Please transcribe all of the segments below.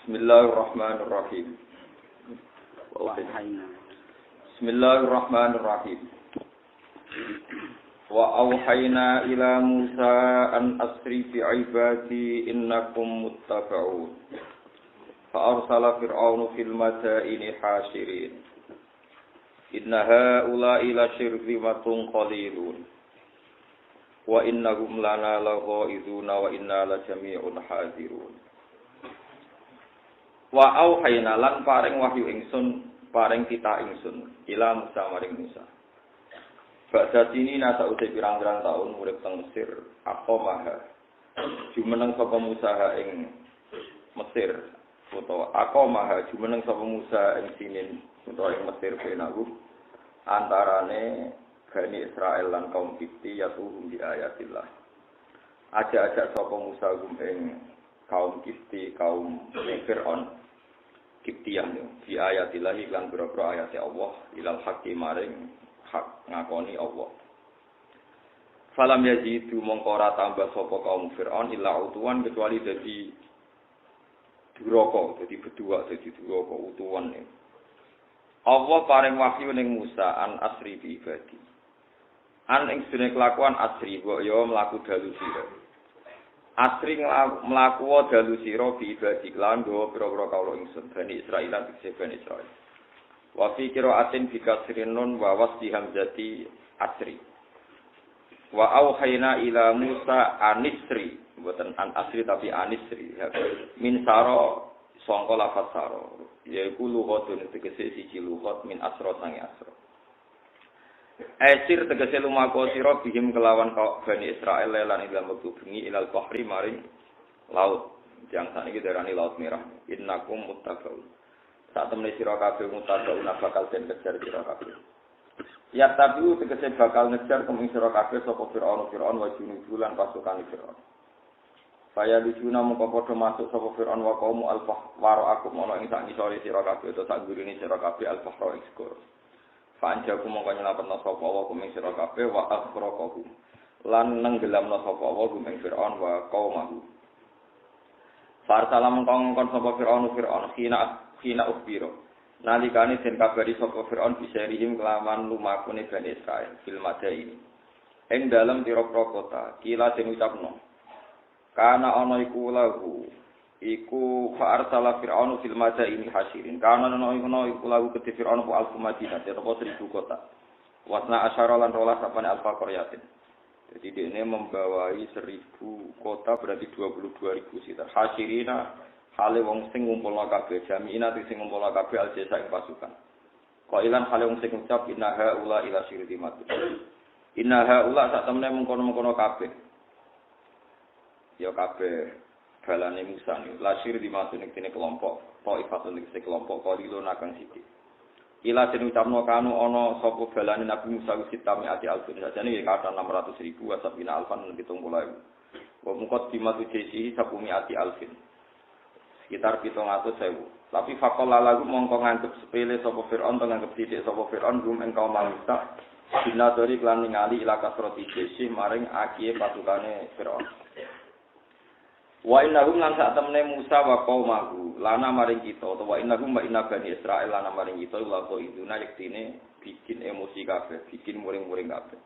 Bismillahirrahmanirrahim. Bismillahirrahmanirrahim. Wa auhayna ila Musa an asri bi ibadi innakum muttaba'un. Fa arsala fir'aunu fil madaini hashirin. Inna haula'i la syirzimatun qalilun. Wa innahum lana laghaizuna wa inna la jami'un hadirun. Wa auhayna lan paring wahyu ingsun paring kita ingsun ila Musa maring Musa. Ba'da ini nasa uti pirang-pirang taun urip teng Mesir apa maha jumeneng sapa Musa ing Mesir utawa apa maha jumeneng sapa Musa ing sinin utawa ing Mesir benaku antarane Bani Israel lan kaum Kipti yatuhum di ayatillah. Ajak-ajak sapa Musa ing kaum Kipti kaum Fir'aun Kiptiyan di ayatillah lan boro-boro ayat Allah ilal haqqi maring hak ngakoni Allah. Falam yajidu mongko ora tambah sapa kaum Fir'aun illa utuwan kecuali dadi duraka, dadi bedua, dadi duraka utuwan. Allah paring wahyu ning Musa an asri bi ibadi. An ing sedene kelakuan asri mbok ya mlaku dalu sira. Asri mlaku dalu sira bi ibadi lan go pira-pira kawula ingsun Bani Israil lan Bani Israil. Wa fi qira'atin bi kasrin nun wa wasfi hamzati asri. Wa auhayna ila Musa anisri, mboten an asri tapi anisri. Min sara sangka lafaz sara, yaiku lughatun tegese siji lughat min asra sange asra. Asir tegese lumaku sira bihim kelawan Bani Israil lan ila wektu bengi ilal bahri maring laut. Yang saniki darani Laut Merah. Innakum muttaqun. Saat temene sira kabeh mutaqun bakal den kejar sira kabeh. Ya tapi tegese bakal ngejar keming sira kabeh sapa Fir'aun wa junudulan pasukan Fir'aun. Saya dijuna mongko padha masuk sapa Fir'aun wa kaum al-fahr aku ana ing sak ngisore sira kabeh utawa sak gurine sira kabeh al-fahr ing skor. Panjaku mongko nyelapetna sapa wa kuming sira kabeh wa akhraqahu. Lan nenggelamna sapa wa kuming Fir'aun wa qaumahu. Farsala mongko sapa Fir'aun Hina ukbiro. Nalikane den kabari sapa Fir'aun bisa rihim kelaman lumakune Bani Israil fil madaini. Ing dalem pira-pira kota, kila den ucapno. Kana ana iku lahu iku fa'arsala Fir'aun fil madaini hashirin. Kana ana iku lahu kedhe Fir'aun po alfu Madinah, apa 1000 kota. Wasna asyara lan rolas sapane alfa qaryatin. Jadi dia membawai 1000 kota berarti 22.000 sitar. Hashirina hale wong sing ngumpulna kabeh jami'ina sing ngumpulna kabeh aljasa ing pasukan. Qailan hale wong sing ngucap innaha ula ila syirtimat. Innaha ula sak temene mengkono-mengkono kabeh. Ya kabeh balane Musa niku la syirtimat ning kene kelompok, taifatun ning kelompok qalilun akang sithik. Ila den ucapno kanu ana sapa balane Nabi Musa sitami ati alfun sajane ya kata 600.000 wasabina alfan 70.000. Wa muqaddimatu jisi sabumi ati alfin. Sekitar 700.000. Tapi faqala lagu mongko nganggep sepele sapa Fir'aun to nganggep sithik sapa Fir'aun gum engkau manusa binadori lan ningali ila kasroti jesi maring akie pasukane Fir'aun. Wa innahum lan sak temene Musa wa qaumahu lana maring kita utawa innahum wa inna Bani Israil lana maring kita lako iduna yektine bikin emosi kabeh, bikin muring-muring kabeh.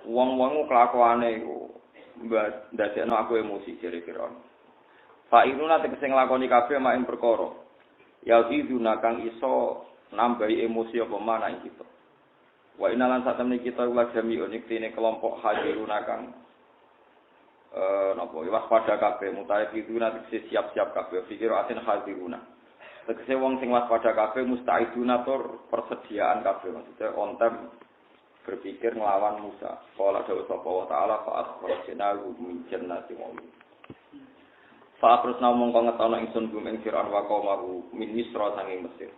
Wong-wong kelakuane iku ndadekno aku emosi jere Fir'aun. Fa'inuna tegese nglakoni kabeh mak ing perkara. Ya iduna kang iso nambahi emosi apa mana ing kita. Wa inalan sak temene kita ulah jami'un yektine kelompok hadiruna kang waspada kabeh mutahe iduna tegese siap-siap kabeh pikir aten hadiruna. Tegese wong sing waspada kabeh musta'iduna tur persediaan kabeh maksudnya on time berpikir nglawan Musa. Qala dawuh sapa wa ta'ala fa akhrajnahu min jannati wa Fa terus namung ngetono ingsun gum ing Fir'aun wa qaumahu min Misra sanging Mesir.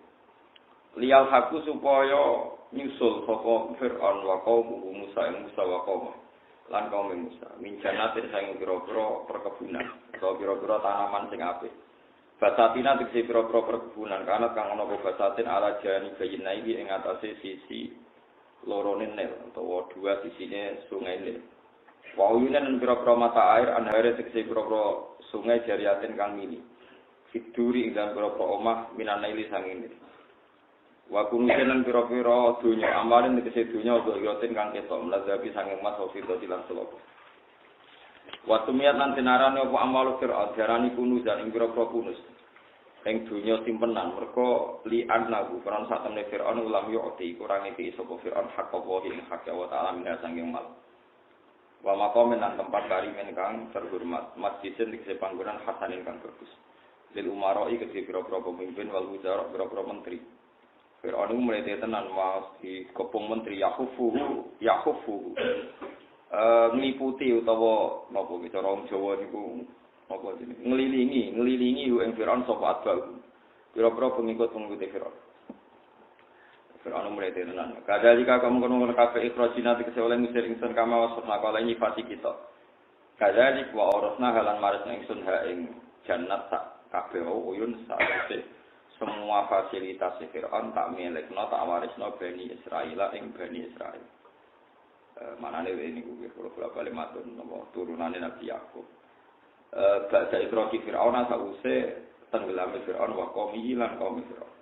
Liyal haku supaya nyusul sapa Fir'aun wa qaumuhu Musa ing Musa wa qaumuhu lan kaum Musa. Min jannati sanging pira-pira perkebunan, utawa pira-pira tanaman sing apik. Basatina tegese pira-pira perkebunan kana kang ana basatin ala jani bayina iki ing atase sisi lorone Nil utawa dua sisine sungai Nil. Wa uyunan pira-pira mata air anhare tegese pira-pira sungai jariatin kang mini. fiduri dan pira-pira omah minanaili sanging wa kunusenan pira-pira dunya amalan tegese dunya yotin kang ketok mlazabi sanging mas ofito silang seloko wa tumiat lan tinarane apa amalu fir'aun diarani kunuzan ing pira-pira kunus ing dunya simpenan mergo li annahu karon sak temne fir'aun ulam yu'ti kurang iki sapa fir'aun hak apa ing hak Allah taala minha sanging mal wa maqamen lan tempat karimen kang terhormat masjidin tegese panggonan hasanin kang bagus lil umaroi kedhe pira-pira pemimpin wal wuzara pira-pira menteri Fir'aun itu mulai tenan mas di kepung menteri Yahufu ngeliputi utawa napa bicara orang Jawa niku napa jenenge ngelilingi ing Fir'aun sapa atbal pira-pira pengikut Fir'aun mulai tenan kadalika kamu kono kabeh ikhrajina tegese oleh ngusir ingsun kama wasna kala nyifati kita kadalik wa orasna halan maris ingsun ha ing jannat sak kabeh uyun sak semua fasilitas Fir'aun tak milikno tak warisno Bani Israil ing Bani Israil. Manane ini kuwi kula bali matun napa turunane Nabi Yakub. Badha ikroki Fir'aun sause tenggelame Fir'aun wa qaumi lan kaum Fir'aun.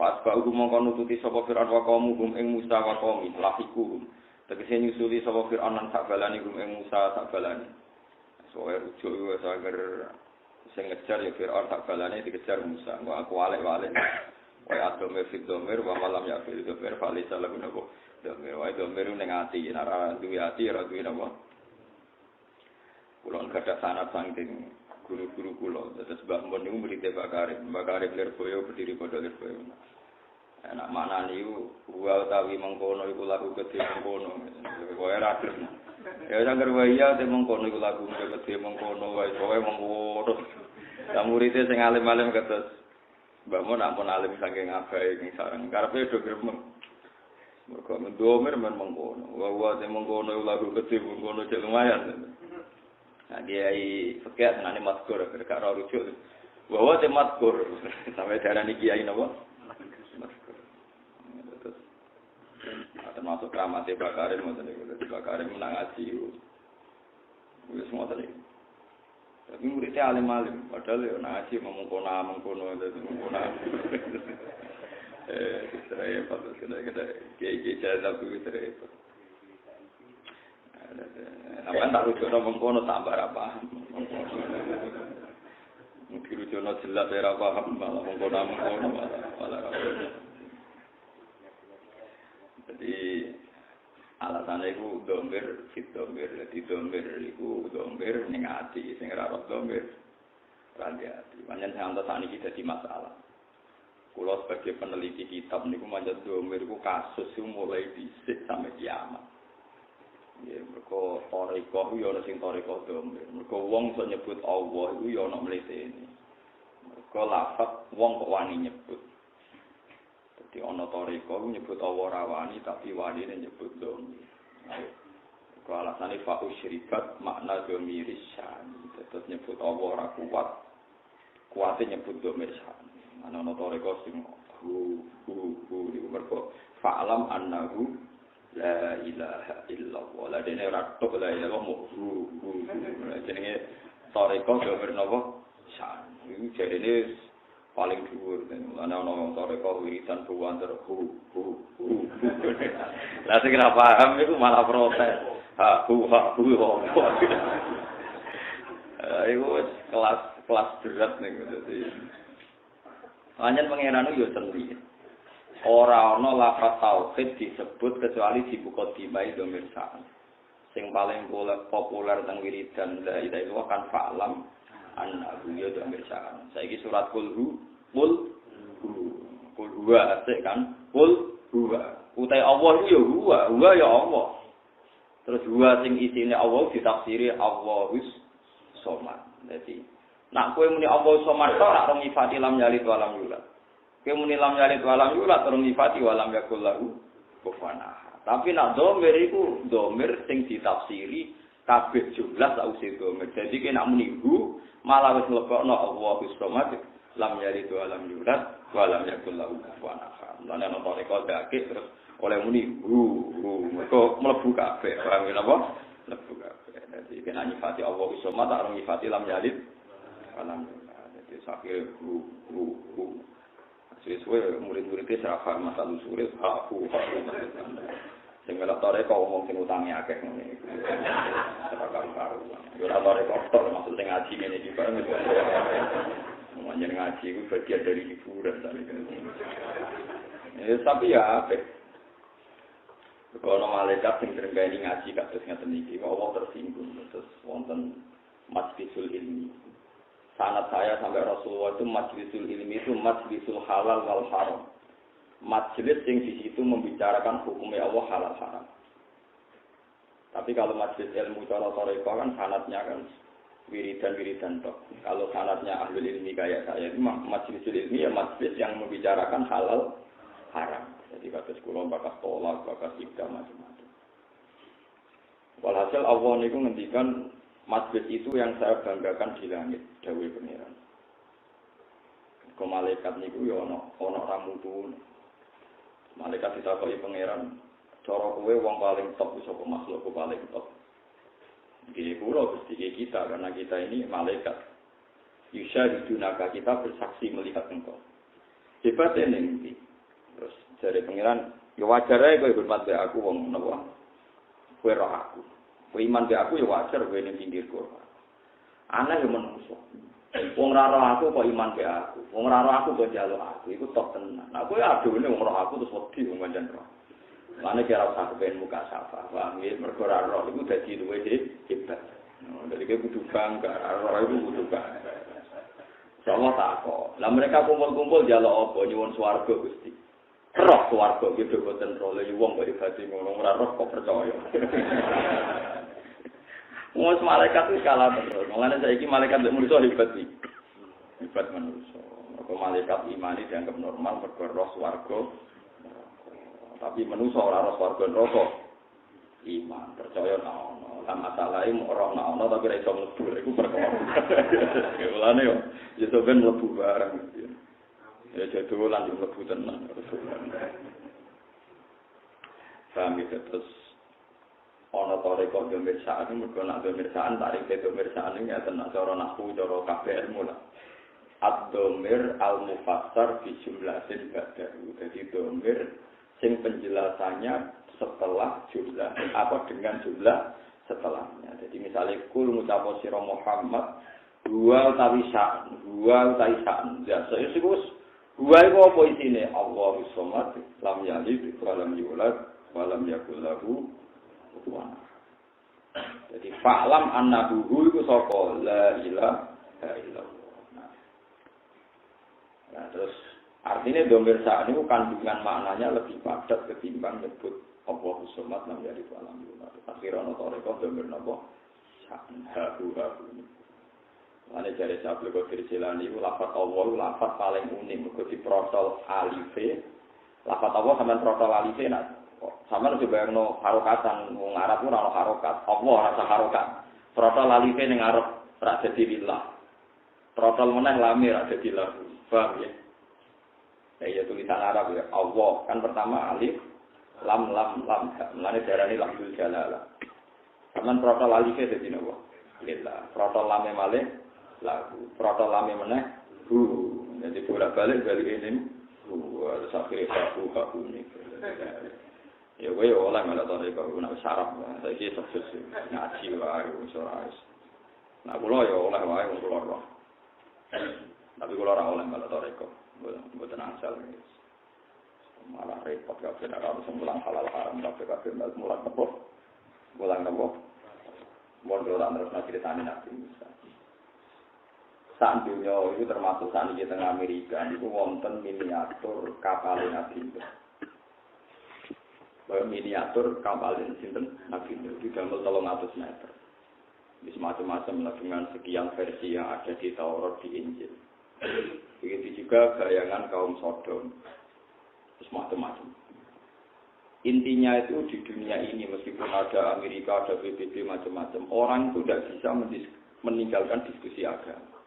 Fasba'u mongko nututi sapa Fir'aun wa qaumuhum ing Musa wa qaumi lahiku. Tegese nyusuli sapa Fir'aun lan sak balane hum ing Musa sak balane. Soe rujuk wis anger sing ngejar ya Fir'aun tak balane dikejar Musa. Kok aku walek-walek. Wae adome fit domir wa malam ya fil domir fali salah napa. Domir wae domir ning ati ora duwe ati ora duwe napa. Kula gadah sanad saking guru-guru kula. Terus Mbah Mun niku murid Mbah Karim Lirboyo berdiri pada Lirboyo. Enak mana niku wa utawi mengkono iku lagu gedhe mengkono. Wae ra gelem. Ya sangger wae ya te mengkono iku lagu gedhe mengkono wae mengkono. Lah muridé sing alim-alim kados Mbah Mun ampun alim saking abahe ing sareng. Karepe do gremeng. Mergo mendomir men mengkono. Wa te mengkono iku lagu gedhe mengkono cek lumayan. Nah kiai fikih senane mazkur gak ora rujuk. Wa te mazkur sampe darani kiai napa? Mazkur. Terus termasuk kramate Bakarim ngoten niku. Bakarim menang ngaji. Wis ngoten niku. Tapi muridnya alim-alim, padahal ya ngaji mengkono itu mengkono. Repot, kita jazab itu repot. Namanya tak rujuk no mengkono tambah apa? Mungkin rujuk no jelas ya paham malah mengkono malah. Jadi alasannya itu domir, fit domir, jadi domir itu domir ning ati, sing ora domir ranti ati. Pancen sampe saat ini jadi masalah. Kulo sebagai peneliti kitab niku manjat domir iku kasus sing mulai dhisik sampai kiamat. Ya mergo toriko yo ana sing toriko domir. Mergo wong iso nyebut Allah iku yo ana mletene. Mergo lafaz wong kok wani nyebut. Di ana toriko nyebut Allah rawani tapi wani nyebut domir. Kalau alasannya fa'u syirikat makna domir syani. Terus nyebut Allah ora kuatnya nyebut domir syani. Ana toriko sing hu niku mergo fa'lam annahu la ilaha illallah. La dene ora tok la ilaha hu. Jenenge toriko domir napa syani. Iku jarene paling dhuwur ana toreko wiridan buwanter hu. Lah sing ora paham iku malah protes. Ha hu. Iku kelas berat niku dadi. Lanjen pangeran yo sendiri. Ora ana lafaz tauhid disebut kecuali di buku dimai domir sa'an. Sing paling populer teng wiridan la ilaha illallah kan fa'lam annahu ya domir sa'an. Saiki surat qul huwa asik kan qul huwa utai Allah itu ya huwa ya Allah terus huwa sing isine Allah ditafsiri Allahus somad. Dadi nak kowe muni Allahus somad tok ora rong nyifati lam yalid wa lam yulad. Kowe muni lam yalid wa lam yulad rong nyifati wa lam yakul lahu kufuwan ahad. Tapi nak domir iku domir sing ditafsiri kabeh jumlah sause domir. Jadi nek muni hu malah wis mlebokno Allahus somad lam yalid wa lam yulad wa lam yakul lahu kufuwan ahad. Lan ana toreko dakik terus oleh muni mergo mlebu kabeh. Paham napa? Mlebu kabeh. Dadi kena nyifati Allah somad tak nyifati lam yalid wa lam yulad. Jadi akhirnya hu. Sesuai murid-muridnya serafah masa lusure haku. Sehingga toreko ngomong sing utange akeh ngene iki. Seragam karo. Yo ora toreko tok maksud sing ngaji ngene iki bareng. Menjen ngaji itu bagian dari hiburan tadi. Tapi ya apik. Kalau malaikat sing trenggani ngaji kados ngaten iki, Allah tersinggung terus wonten majlisul ilmi. Sanad saya sampai Rasulullah itu majlisul ilmi itu majlisul halal wal haram. Majlis yang di situ membicarakan hukumnya Allah halal haram. Tapi kalau majlis ilmu cara tarekat kan sanadnya kan wiridan tok. Kalau sanadnya ahli ilmi kayak saya itu majlisul ilmi ya majlis yang membicarakan halal haram. Jadi kata sekolah bakas tolak, bakas ikda macam-macam. Walhasil Allah niku ngendikan majlis itu yang saya banggakan di langit, dawuh pangeran. Kok malaikat niku ya ana ramutu. Malaikat ditakoki pangeran, cara kowe wong paling top sapa makhluk paling top. Nggih kula Gusti kita karena kita ini malaikat. Yusyahidunaka kita bersaksi melihat engkau. Hebatnya ning terus dari pangeran, ya wajar ae kowe hormat be aku wong napa. Kowe roh aku. Kowe iman be aku ya wajar kowe ning pinggirku. Ana yo menungso. Wong ora roh aku kok iman be aku. Wong ora roh aku kok njaluk aku. Iku top tenan. Nah kowe adune wong roh aku terus wedi wong pancen roh. Mane kira usah kepen muka safa. Paham nggih? Mergo ora roh iku dadi luwih hebat. Jadi kowe kudu bangga, roh iku kudu bangga. Sama tak kok. Lah mereka kumpul-kumpul njaluk apa nyuwun swarga Gusti. Roh swarga gitu boten roh lha wong kok ibadi ngono ora roh kok percaya. Wong malaikat wis kalah terus. Mulane saiki malaikat nek manusa hebat iki. Hebat manusa. Kok malaikat imani dianggap normal mergo roh swarga. Tapi manusa ora roh swarga neraka. Iman percaya nek ono. Lah masalahe roh nek ono tapi ora iso mlebu iku perkara. Mulane yo iso ben mlebu bareng. Ya jadul lanjut mlebu tenan. Kami terus ana tarekah pemirsaan mergo nak pemirsaan tarik pemirsaan iki ngaten cara nahwu cara kabeh ilmu lah. Ad-dhamir al-mufassar bi jumlatin ba'dahu. Jadi dhamir sing penjelasannya setelah jumlah apa dengan jumlah setelahnya. Jadi misalnya kul ngucapo sira Muhammad dua utawi sa'an. Ya saya sih dua itu apa isine? Allahu Samad, lam yalid wa lam yulad wa lam yakul lahu kufuwan. Jadi fa'lam annahu iku sapa? La ilaha illallah. Nah, terus artinya dhamir sa'an itu kandungan maknanya lebih padat ketimbang nyebut Allahu Samad, lam yalid wa lam yulad. Akhirnya ana tarekah dhamir napa? Sa'an ha. Ane jare Syaikhul Qadir Jilani itu lafaz Allah lafaz paling unik mergo diprotol alife. Lafaz Allah sampean protol alife nak. Sampeyan coba bayangno harokatan wong Arab ora ono harokat. Allah rasa harokat. Protol alife ning arep ra dadi lillah. Protol meneh lamir ra dadi lahu. Paham ya? Ya tulisan Arab ya. Allah kan pertama alif lam. Mulane darani lafzul jalalah. Sampeyan protol alife dadi napa? Lillah. Protol lame malih lagu protolame meneh jadi bolak-balik ini terus akhirnya aku ini ya gue oleh malah tadi kalau nak sarap saya sukses ngaji wae soalnya nah kulo ya oleh wae kulo roh tapi kulo ora oleh malah tadi kok mboten asal malah repot kabeh nek harus mulang halal haram kabeh mulang apa mulang apa mon ora terus ceritane nabi Musa. Saat dunia itu termasuk saat di tengah Amerika itu wonten miniatur kapal Nabi Nuh. Miniatur kapal sinten Nabi Nuh di dalam 300 meter. Di semacam-macam dengan sekian versi yang ada di Taurat di Injil. Begitu juga bayangan kaum Sodom. Terus macam-macam. Intinya itu di dunia ini meskipun ada Amerika, ada PBB macam-macam, orang itu tidak bisa meninggalkan diskusi agama.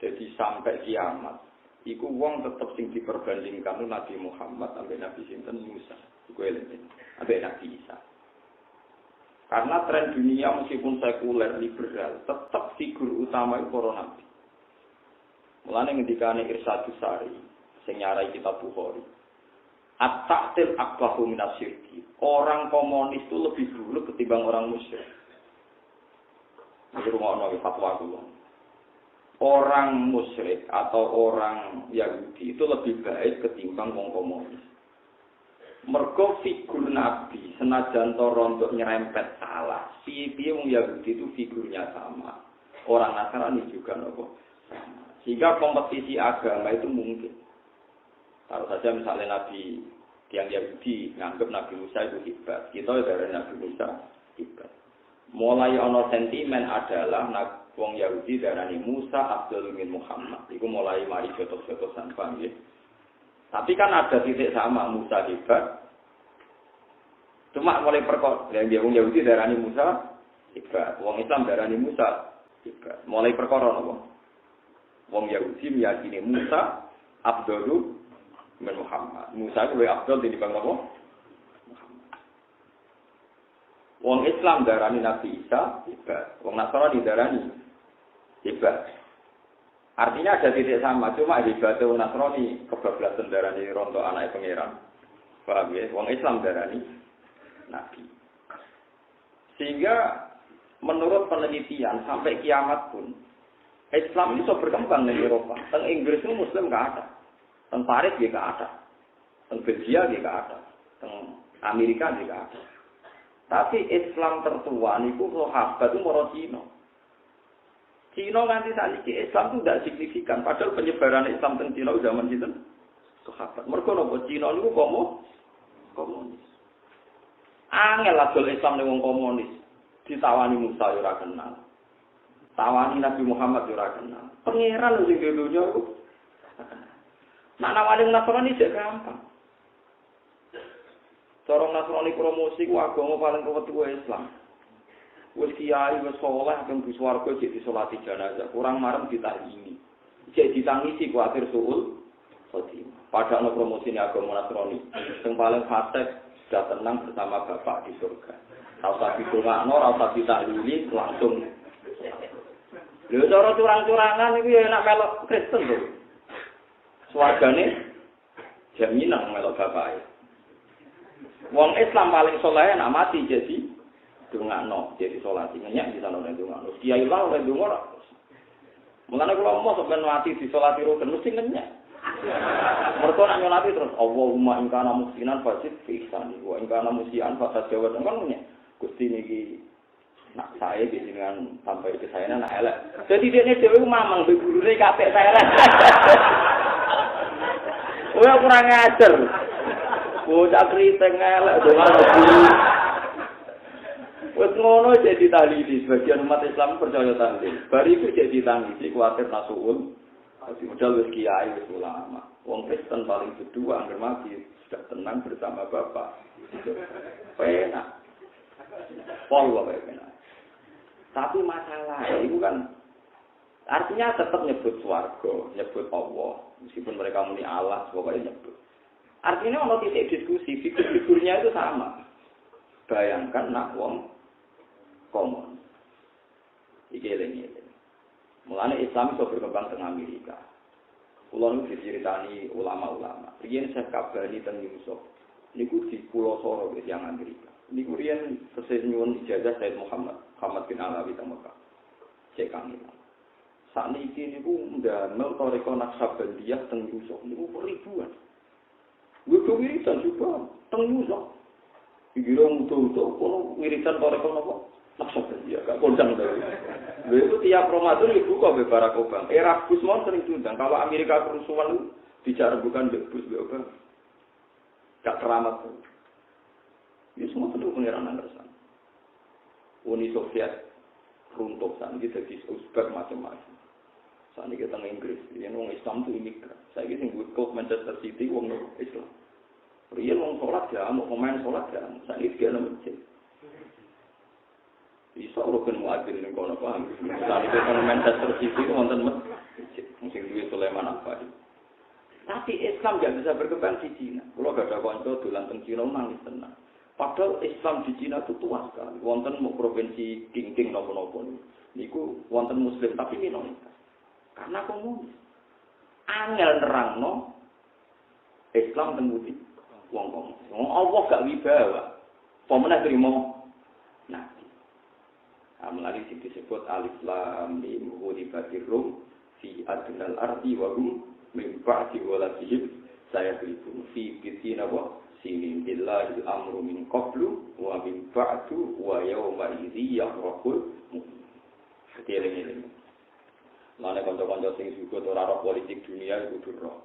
Jadi sampai kiamat, iku wong tetap sing diperbandingkan itu Nabi Muhammad sampai Nabi sinten Musa, iku elemen, sampai Nabi Isa. Karena tren dunia meskipun sekuler liberal, tetap figur utama itu para nabi. Mulane ngendikane Irsyadus Sari sing nyarai kitab Bukhari. At-ta'til akbahu minasyirki. Orang komunis itu lebih buruk ketimbang orang musyrik. Ini rumah fatwa kula. Orang musyrik atau orang Yahudi itu lebih baik ketimbang wong komunis. Mergo figur Nabi senajan to rontok nyerempet salah. Piye wong Yahudi itu figurnya sama. Orang Nasrani juga nopo sama. Sehingga kompetisi agama itu mungkin. Kalau saja misalnya Nabi yang Yahudi nganggap Nabi Musa itu hebat, kita dari Nabi Musa hebat. Mulai ono sentimen adalah wong Yahudi darani Musa Abdul min Muhammad. Itu mulai mari jotos-jotosan paham ya. Tapi kan ada titik sama Musa hebat. Cuma mulai perkara yang wong Yahudi darani Musa hebat, wong Islam darani Musa hebat. Mulai perkara napa? Wong Yahudi meyakini Musa Abdul min Muhammad. Musa itu lebih Abdul dibanding apa? Muhammad. Wong Islam darani Nabi Isa hebat. Wong Nasrani darani hebat. Artinya ada titik sama, cuma hebat wong Nasrani kebablasan darani rontok anak pangeran. Paham ya? Wong Islam darani Nabi. Sehingga menurut penelitian sampai kiamat pun Islam itu berkembang di Eropa. Teng Inggris itu Muslim nggak ada. Teng Paris juga nggak ada. Teng Belgia juga nggak ada. Teng Amerika juga nggak ada. Tapi Islam tertua niku sahabat itu moro Cina. Cina nganti saiki Islam itu tidak signifikan. Padahal penyebaran Islam teng Cina zaman itu sahabat. Mergo nopo Cina niku komunis. Angel adol Islam ning wong komunis. Ditawani Musa ora kenal. Tawani Nabi Muhammad ora kenal. Pangeran sing di dunya iku. Nak nawani Nasrani sik gampang. Cara Nasrani promosi ku agama paling kuat Islam. Wis kiai wis saleh ben bis warga cek disolati jenazah, kurang marem ditahlili. Cek ditangisi kuwatir suul khotimah. Padahal promosi agama Nasrani sing paling fasih sudah tenang bersama Bapak di surga. Ora usah ditungakno, ora usah ditahlili, langsung. Lho cara curang-curangan iku ya enak melok Kristen lho. Swargane jaminan melok bapake. Wong Islam paling saleh nak mati jadi dongakno, jadi salat ngenyak bisa ora dongakno. Kiai lah ora dongakno. Mulane kula mau sampeyan mati disolati rugen mesti ngenyak. Mergo nak nyolati terus Allahumma in kana muhsinan fasid fi ihsani wa in kana musian fatajawaz kan ngenyak. Gusti niki nak saya dengan sampai ke saya nak elek. Jadi dia ni dewe mamang be gurune kapek saya elek. Wah kurang ajar. Bocah kriting elek dongan guru. Wes ngono jadi tahlili sebagian umat Islam percaya tahlil. Bariku jadi tangisi kuwatir nasuul. Tapi modal wis kiai wis ulama. Wong Kristen paling berdua angger mati sudah tenang bersama Bapak. Penak. Pol wae penak. Tapi masalah itu kan artinya tetap nyebut swarga, nyebut Allah, meskipun mereka muni Allah, pokoknya nyebut. Artinya ono titik diskusi, figur-figurnya itu sama. Bayangkan nak wong komun. Iki eling-eling. Mulane Islam iso berkembang teng Amerika. Kula nu diceritani ulama-ulama. Riyen saya kabari teng Yusuf. Niku di Pulau Soro yang Amerika. Niku riyen tesih nyuwun ijazah Said Muhammad bin Alawi teng Mekah. Cek kami. Sakniki niku ndamel toreko Naksabandiyah teng Yusuf niku ribuan. Kudu wiritan juga teng Yusuf. Iki lho mutu-mutu kono wiritan toreko napa? Naksabandiyah gak kondang dari. Lha itu tiap Ramadan dibuka be Barack Obama. Era Bush mau sering diundang. Kalau Amerika kerusuhan bicara bukan Bush be Obama. Gak keramat. Ya semua itu pengeran Anderson. Uni Soviet runtuh saat ini jadi Uzbek macam-macam. Saat ini kita Inggris, yang orang Islam itu imigran. Saya ini yang klub Manchester City, orang Islam. Rian orang sholat ya, mau pemain sholat ya. Saat ini dia nama masjid. Bisa rukun muadzin yang kau paham. Saat itu orang Manchester City itu nonton masjid. Mungkin duit Sulaiman apa ini. Tapi Islam tidak bisa berkembang di Cina. Kalau gak ada konco dolan teng Cina nangis tenang. Padahal Islam di Cina itu tua sekali. Wonten mau provinsi King nopo-nopo niku wonten Muslim tapi minoritas. Karena komunis. angel nerangno Islam teng pundi wong Allah gak wibawa pemenang terima nabi amlali disebut alif lam mim ghulibatir rum fi adnal ardi wa hum min ba'di waladihim saya beribu fi bitina wa sinin billahi amru min qablu wa min ba'du wa yawma idzi yaqraqul seteleng-eleng mana kanca-kanca sing juga ora roh politik dunia iku kudu roh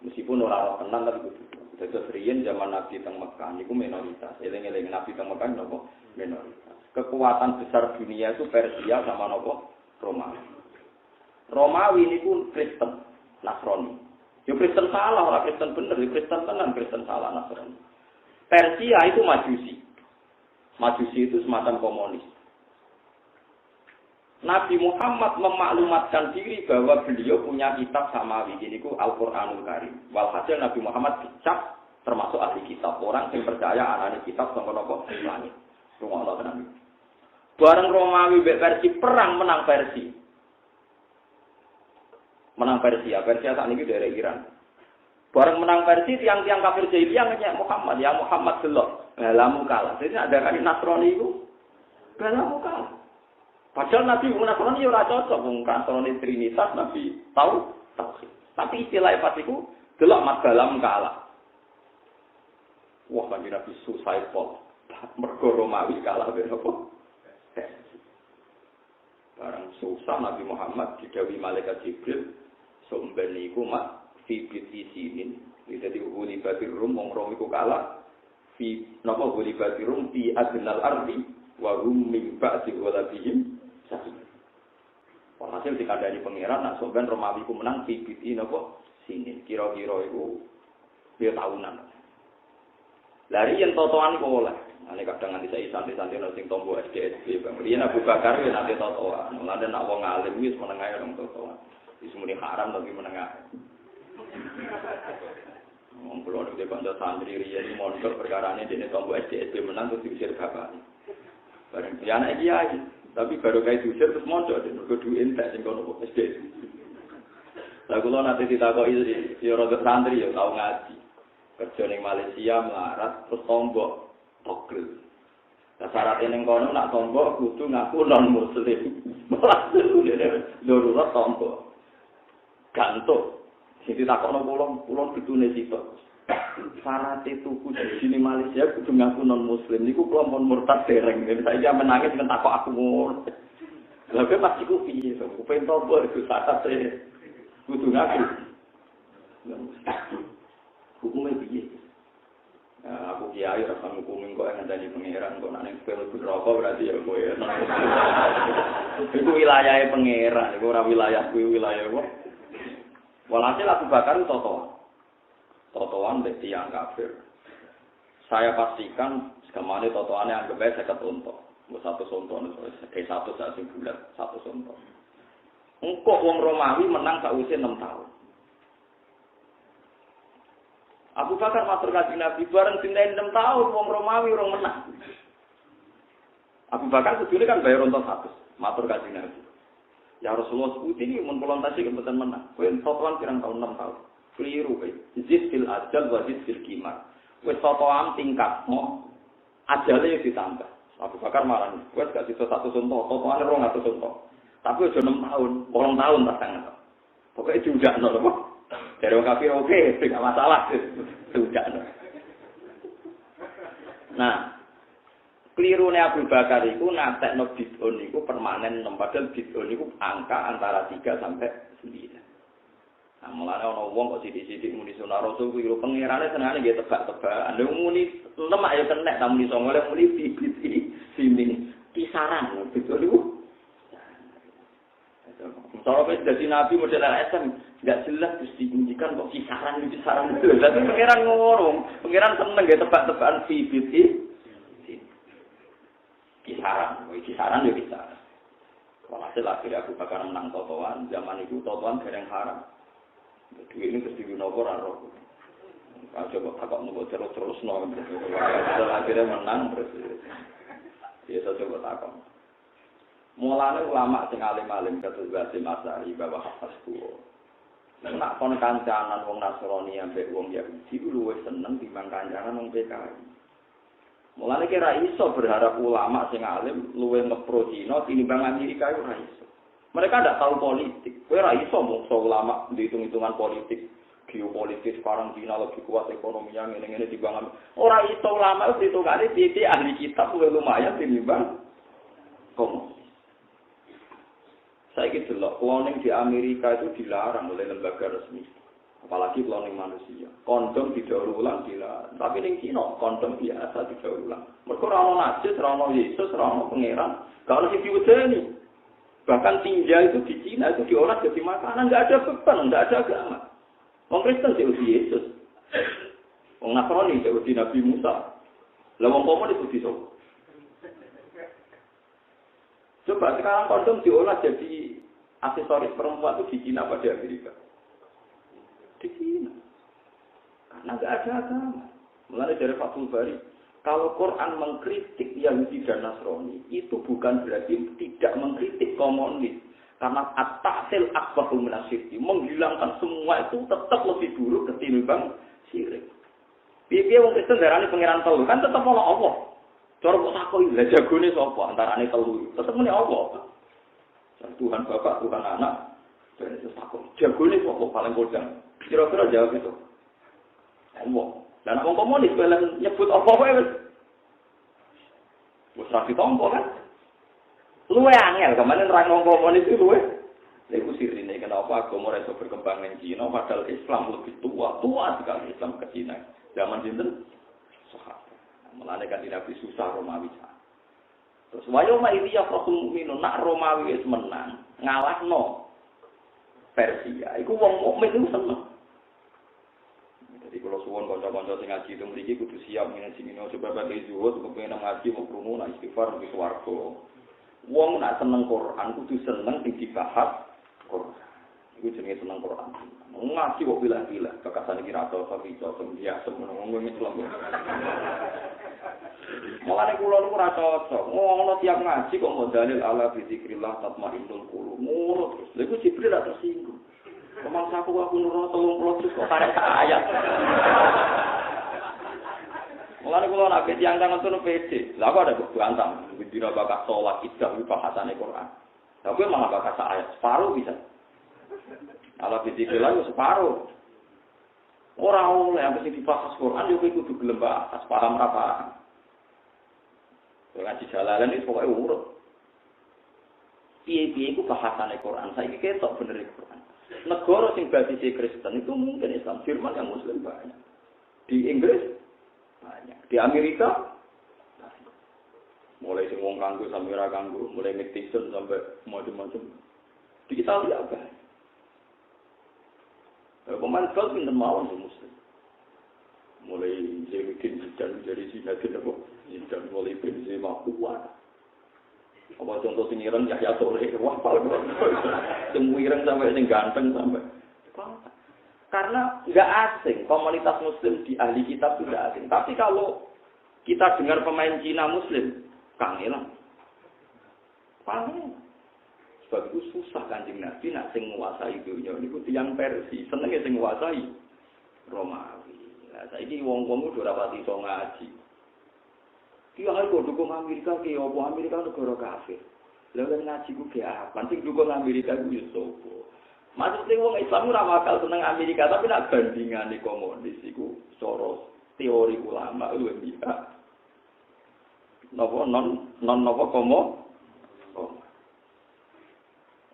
meskipun ora roh tenan tapi kudu dadi riyen zaman Nabi teng Mekah niku minoritas eling-eling Nabi teng Mekah napa minoritas kekuatan besar dunia itu Persia sama napa Romawi niku Kristen Nasrani yo Kristen salah ora Kristen bener yo Kristen tenan Kristen salah Nasrani Persia itu Majusi itu semacam komunis Nabi Muhammad memaklumatkan diri bahwa beliau punya kitab samawi, ini ku Al-Quranul Karim. Walhasil Nabi Muhammad dicap termasuk ahli kitab. Orang yang percaya anane kitab sama nopo langit. Rumah Allah tenang. Bareng Romawi versi perang menang Persia. Menang Persia saat ini dari Iran. Bareng menang Persia tiang-tiang kafir jahiliyah nanya Muhammad, ya Muhammad delok, lamu kalah. Jadi ada kali Nasrani itu, lamu kalah. Padahal Nabi Muhammad ya ora cocok wong Nasrani Trinitas Nabi tahu tauhid. Tapi istilah patiku delok mat dalam kalah. Wah kan Nabi susah pol. Mergo Romawi kalah ben apa? Barang susah Nabi Muhammad didhawuhi malaikat Jibril somben niku mak fi bitisinin. Dadi huli batir rum wong Rom iku kalah. Fi napa huli batir rum fi adnal ardi wa hum min ba'di waladihim Walhasil dikandani pangeran, nak sampean Romawi ku menang pipiti napa sini. Kira-kira iku dia tahunan. Lari yang totoan iku oleh. Ane kadang nganti saya santai-santai nang sing tombo SDSB Bang. Riyen Abu Bakar ya nanti totoan. Mulane nak wong alim wis menengae nang totoan. Wis muni haram tapi menengae. Wong kula nek kanca santri riyen mondok perkarane dene tombo SDSB menang terus diusir bapak. Bareng dia anak kiai. Tapi baru kayak diusir terus mondok dan berkudu entek sing kono kok SD. Lah kula nate ditakoki ya rada santri ya tau ngaji. Kerja ning Malaysia melarat terus tombok togel. Lah syaratnya ning kono nak tombok kudu ngaku non muslim. Malah darurat tombok. Gantung. Sing ditakokno kula gedune sitok. Syaratnya tuku di sini Malaysia kudu ngaku non muslim niku kelompok murtad dereng saya menangis dengan takok aku murtad lha kok pasti ku piye to ku pengen tombol itu syaratnya kudu ngaku hukumnya piye aku kiai rasa hukumin kok ngandani pangeran kok nek film rokok berarti ya kowe itu wilayahnya pangeran iku ora wilayah kuwi wilayah kok walhasil Abu Bakar totoan bagi yang kafir. Saya pastikan kemana totoannya anggap baik saya ketontok. Satu sontok, kayak satu saat bulan satu sontok. Engkau wong Romawi menang sausia 6 tahun. Abu Bakar matur kanjeng Nabi bareng dinten 6 tahun wong Romawi orang menang. Abu Bakar sebetulnya kan bayar untuk 100. Matur kanjeng Nabi. Ya Rasulullah sebut ini mun kolontasi kebetulan menang. Kowe totoan pirang tahun 6 tahun. Keliru kowe. Zid fil ajal wa zid fil qimar. Wis totoan tingkatmu ajale ditambah. Abu Bakar marah. Wis gak sisa 1 suntok, totoane 200 suntok. Tapi aja 6 tahun, 8 tahun tak sangat. Pokoke diundakno lho. Dari wong kafir oke, tidak masalah. Diundakno. Nah, kelirune Abu Bakar iku natekno bid'un iku permanen padahal bid'un iku angka antara 3 sampai 9. Nah, mulane ana wong kok sithik-sithik muni sunah rasul kuwi lho pangerane senengane nggih tebak-tebakan. Lha muni lemak ya kenek ta muni songo lek muni bibit sini kisaran betul niku. Kalau wis dadi nabi model LSM enggak jelas terus diunjikan kok kisaran itu. Dadi pangeran ngorong, pangeran seneng nggih tebak-tebakan bibit kisaran ya kisaran. Walhasil akhirnya Abu Bakar menang totoan, zaman itu totoan dereng haram. Duit ini terus digunakan orang roh. Coba takut nunggu terus nol. Akhirnya menang terus. Ya saya coba takut. Mulanya ulama sing alim-alim kata Basim Asari bahwa hafaz kuwo. Nak kon kancanan wong Nasrani ambek wong Yahudi luwih seneng timbang kancanan wong PKI. Mulane kira iso berharap ulama sing alim luwih ngepro Cina tinimbang Amerika yo ora iso. Mereka ndak tahu politik. Kowe ora iso mungso ulama dihitung-hitungan politik, geopolitik sekarang Cina lebih kuat ekonominya ngene-ngene timbang ora iso ulama hitungane piye ahli kitab luwih lumayan tinimbang komunis. Saya gitu loh, cloning di Amerika itu dilarang oleh lembaga resmi. Apalagi cloning manusia. Kondom didaur ulang dilarang. Tapi di Cina, kondom biasa didaur ulang. Mereka orang najis, orang Yesus, orang pangeran. Kalau si diwedeni. Bahkan tinja itu di Cina itu diolah jadi makanan. Nggak ada beban, nggak ada agama. Orang Kristen diuji Yesus. Orang Nasrani diuji Nabi Musa. Lah orang komunis diuji Sopo. Coba sekarang kondom diolah jadi aksesoris perempuan itu di Cina pada Amerika. Di Cina. Karena nggak ada agama. Mulai dari Fathul Bari, kalau Quran mengkritik Yahudi dan Nasrani, itu bukan berarti tidak mengkritik komunis. Karena at-ta'til akbaru minasyirki, menghilangkan semua itu tetap lebih buruk ketimbang syirik. Piye wong Kristen darani pangeran telu kan tetap ana Allah. Cara kok takoi lha jagone sapa antarane telu. Tetep muni Allah. Tuhan Bapak, Tuhan Anak, dan itu takut. Jagone sapa paling kodang. Kira-kira jawab itu. Allah. Dan wong komunis belen nyebut apa wae wis. Wis ra ditompo kan. Luwe angel kemarin orang wong komunis itu luwe. Lha iku sirine kenapa agama ora iso berkembang ning Cina padahal Islam lebih tua sekali Islam ke Cina. Zaman sinten? Sahabat. Mulane kan Nabi susah Romawi. Terus wayo ma iki ya mukmin nak Romawi wis menang, ngalahno Persia. Iku wong mukmin iku seneng. Jadi kalau suwon kanca-kanca sing ngaji itu mriki kudu siap ngaji mino coba bagi zuhud kepengen ngaji mau krungu nak istighfar di swarga. Wong nak seneng Quran kudu seneng sing dibahas Quran. Iku jenenge seneng Quran. Ngaji kok bilah-bilah kekasane kira atau tapi cocok biasa ngono Islam. Mulane kula niku ora cocok. Ngono tiap ngaji kok mau dalil ala bi zikrillah tatmainnul qulub. Ngono terus. Lha iku Jibril ra tersinggung. Pemangsaku aku nurut 30 terus kok karek ayat. Mulane kula nek tiyang kang ngono pede. Lah kok ada bantang. Dina bakat salat idah bahasane Quran. Tapi malah bakat ayat separuh bisa. Ala bizikrillah yo separuh. Ora oleh yang sing dibahas Quran yo kudu gelem bahas paham ra paham. Ngaji jalalan itu pokoknya urut. Piye-piye iku bahasane Quran. Saiki ketok bener Quran. Negara sing basise Kristen itu mungkin Islam, firman yang Muslim banyak. Di Inggris banyak. Di Amerika banyak. Mulai sing wong kanggo sampai ora kanggo, mulai netizen sampai macam-macam. Di Italia banyak. Pemain golf pinter mawon tuh Muslim. Mulai Zainuddin Zidane dari Zidane apa? Zidane mulai Benzema kuat. Apa contoh sing ireng Yahya Toure wah paling semua ireng sampai sing ganteng sampai. Karena enggak asing komunitas Muslim di ahli kitab tidak asing. Tapi kalau kita dengar pemain Cina Muslim, kangelan. Kangen. Sebab itu susah Kanjeng Nabi nak sing nguasai dunia niku tiyang Persia, senenge sing nguasai Romawi. Lah saiki wong-wong udah rapati iso ngaji. Ki ae kok dukung Amerika ki opo Amerika negara kafir. Lah ngaji ku ki apa? Sing dukung Amerika ku yo sopo? Maksudnya wong Islam ora bakal seneng Amerika, tapi nak bandingane komunis iku cara teori ulama luwih bisa. Napa non komo?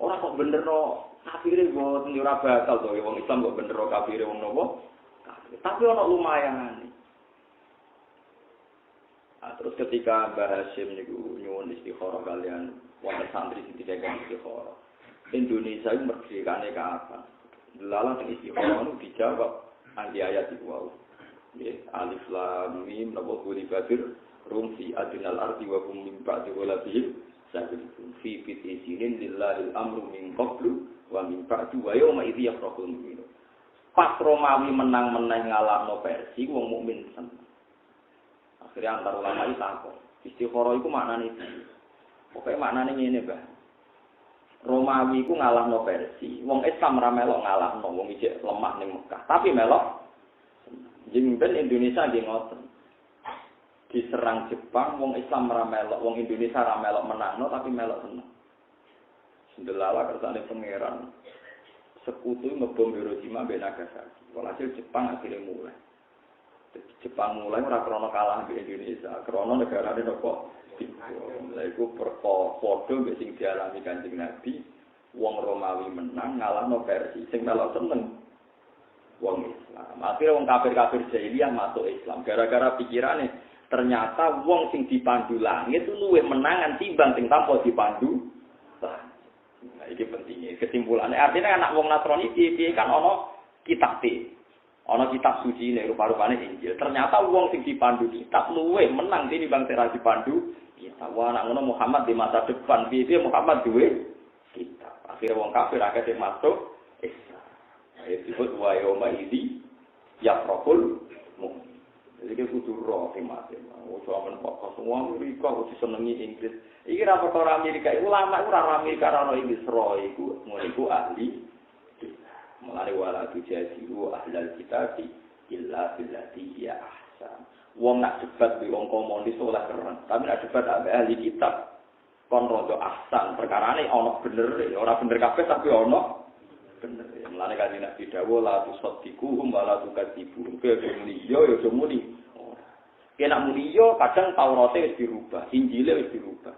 Ora kok bener no kafire mbok ora bakal to wong Islam kok bener kafire wong nopo? Kafir. Tapi ana lumayan. Nah, terus ketika Mbah Hasyim niku nyuwun istikharah kalian wonten santri sing dijaga istikharah. Indonesia itu merdekane kapan? Delalah sing istikharah niku dijawab anti ayat iku wae. Nggih, alif lam mim napa kuli kafir rum fi adnal ardi wa hum min ba'di walabihim sabitun fi fitisinin lillahil amru min qablu wa min ba'du wa yawma idzi yafrahul mu'minun. Pas Romawi menang-menang ngalahno Persia wong mukmin seneng. Akhirnya antar ulama iki takon, istikharah iku maknane iki. Pokoke maknane ngene, Mbah. Romawi ku ngalahno Persia. Wong Islam ra melok ngalahno wong ijek lemah ning Mekah, tapi melok jengben Indonesia nggih ngoten. Diserang Jepang, wong Islam ra melok, wong Indonesia ra melok menangno tapi melok seneng. Sendelala kersane pangeran. Sekutu ngebom Hiroshima mbek Nagasaki. Walhasil Jepang akhirnya mulai. Jepang mulai ora krana kalah mbek Indonesia, krana negarane napa? Lha iku padha mbek sing dialami Kanjeng Nabi, wong Romawi menang ngalahno Persia. Sing melok seneng wong Islam. Akhirnya wong kafir-kafir jahiliyah masuk Islam gara-gara pikirane ternyata wong sing dipandu langit itu luwih menangan timbang sing tanpa dipandu. Nah, ini pentingnya. Kesimpulannya artinya anak wong Nasrani piye kan ana kitab ana kitab suci nek rupa-rupane Injil. Ternyata wong sing dipandu kitab luwih menang tinimbang sing ra dipandu kitab. Wah, anak ngono Muhammad di masa depan piye Muhammad duwe kitab. Akhirnya wong kafir akeh sing masuk Islam. Nah, disebut wa yauma idzi yafrahul mu'min. Jadi kudu roh mate. Ojo amen kok semua Amerika kok disenengi Inggris. Iki ra perkara Amerika, ulama ora Amerika ora Inggris roh iku ngono iku ahli. Mulane wala tujadilu ahlal kitab illa billati hiya ahsan. Wong nak debat di wong komunis ora keren, tapi nak debat ambek ahli kitab kon rodo ahsan. Perkarane ana bener, ora bener kabeh tapi ana bener. Mulane kan nek didhawuh la tusaddiquhum wa la tukadzibuhum. Muni yo muni. Ora. Nek muni yo kadang Taurate wis dirubah, Injile wis dirubah.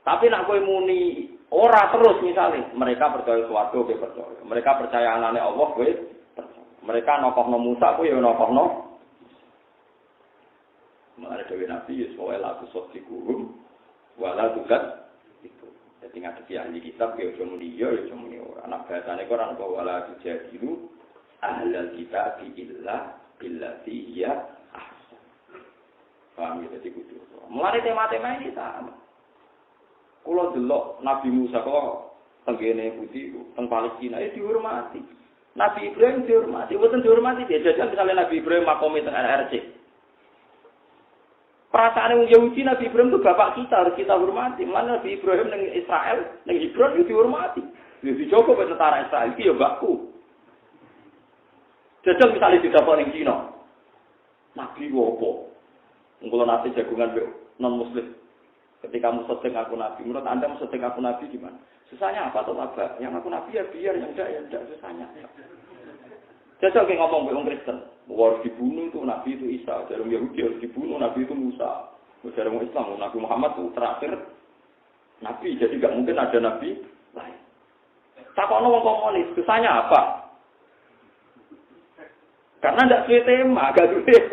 Tapi nek kowe muni ora terus misalnya mereka percaya swarga kowe percaya. Mereka percaya anane Allah kowe percaya. Mereka nokohno Musa kowe yo nokohno. Mulane dewe Nabi Yesus wae la tusaddiquhum wa la tukadzibuhum. Jadi ngadepi ahli kitab ya cuma dia ya cuma ora. Anak bahasane kok ora wala tujadilu ahlal kitab illa billati hiya ahsan. Paham ya dadi kudu. Mulane tema-tema ini sama. Kula delok Nabi Musa kok tenggene putih teng Palestina dihormati. Nabi Ibrahim dihormati, boten dihormati dia jajal misalnya Nabi Ibrahim makome teng RRC. Perasaan yang Yahudi Nabi Ibrahim itu bapak kita harus kita hormati. Mana Nabi Ibrahim dengan Israel, dengan Hebron itu dihormati. Lebih coba pada tentara Israel itu ya bakku. Jajal misalnya didapat yang Cina, Nabi wopo, kalau nanti jagungan non Muslim. Ketika kamu setting aku Nabi, menurut Anda mau setting aku Nabi gimana? Susahnya apa atau apa? Yang aku Nabi ya biar, yang enggak susahnya. Jajal kayak ngomong orang Kristen. Harus dibunuh itu Nabi itu Isa, dari Yahudi harus dibunuh Nabi itu Musa, dari orang Islam Nabi Muhammad itu terakhir Nabi, jadi nggak mungkin ada Nabi lain. Takono wong komunis, susahnya apa? Karena tidak sesuai tema, agak duit.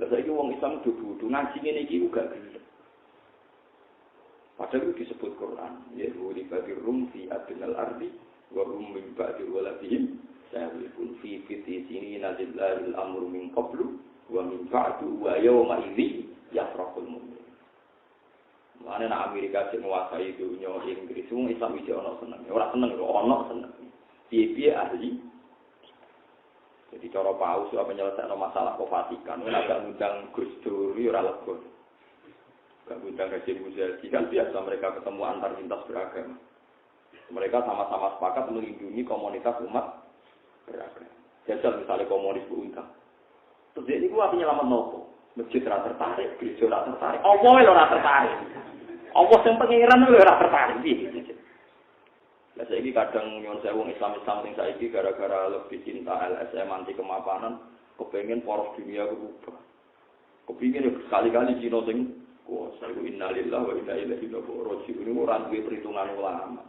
Lalu saya wong Islam dudu ngaji ini juga gila. Padahal itu disebut Quran, ya wali bagi rum fi adnal ardi wa rum min ba'di waladihim. Sa'alipun fi fiti sini nazilal amru min qablu wa min ba'du wa yawma idzi yafrahul mu'min. Mane nek Amerika sing nguasai dunya Inggris wong Islam iki ana seneng. Ora seneng kok ana seneng. Piye-piye ahli. Jadi cara paus apa menyelesaikan masalah ke Vatikan, ora gak ngundang Gus Dur ora lego. Gak ngundang Haji Muzadi kan biasa mereka ketemu antar lintas beragama. Mereka sama-sama sepakat melindungi komunitas umat beragam. Jajal misalnya komunis berundang. Terus dia ini gua penyelamat nopo. Masjid ora tertarik, gereja ora tertarik. Allah ora tertarik. Allah sing pengiran ora tertarik iki. Lah saiki kadang nyon sewu Islam-Islam sing saiki gara-gara lebih cinta LSM anti kemapanan, kepengin poros dunia berubah. Kepengin sekali-kali Cina sing kuasa innalillahi wa inna ilaihi raji'un. Ini ora duwe perhitungan ulama.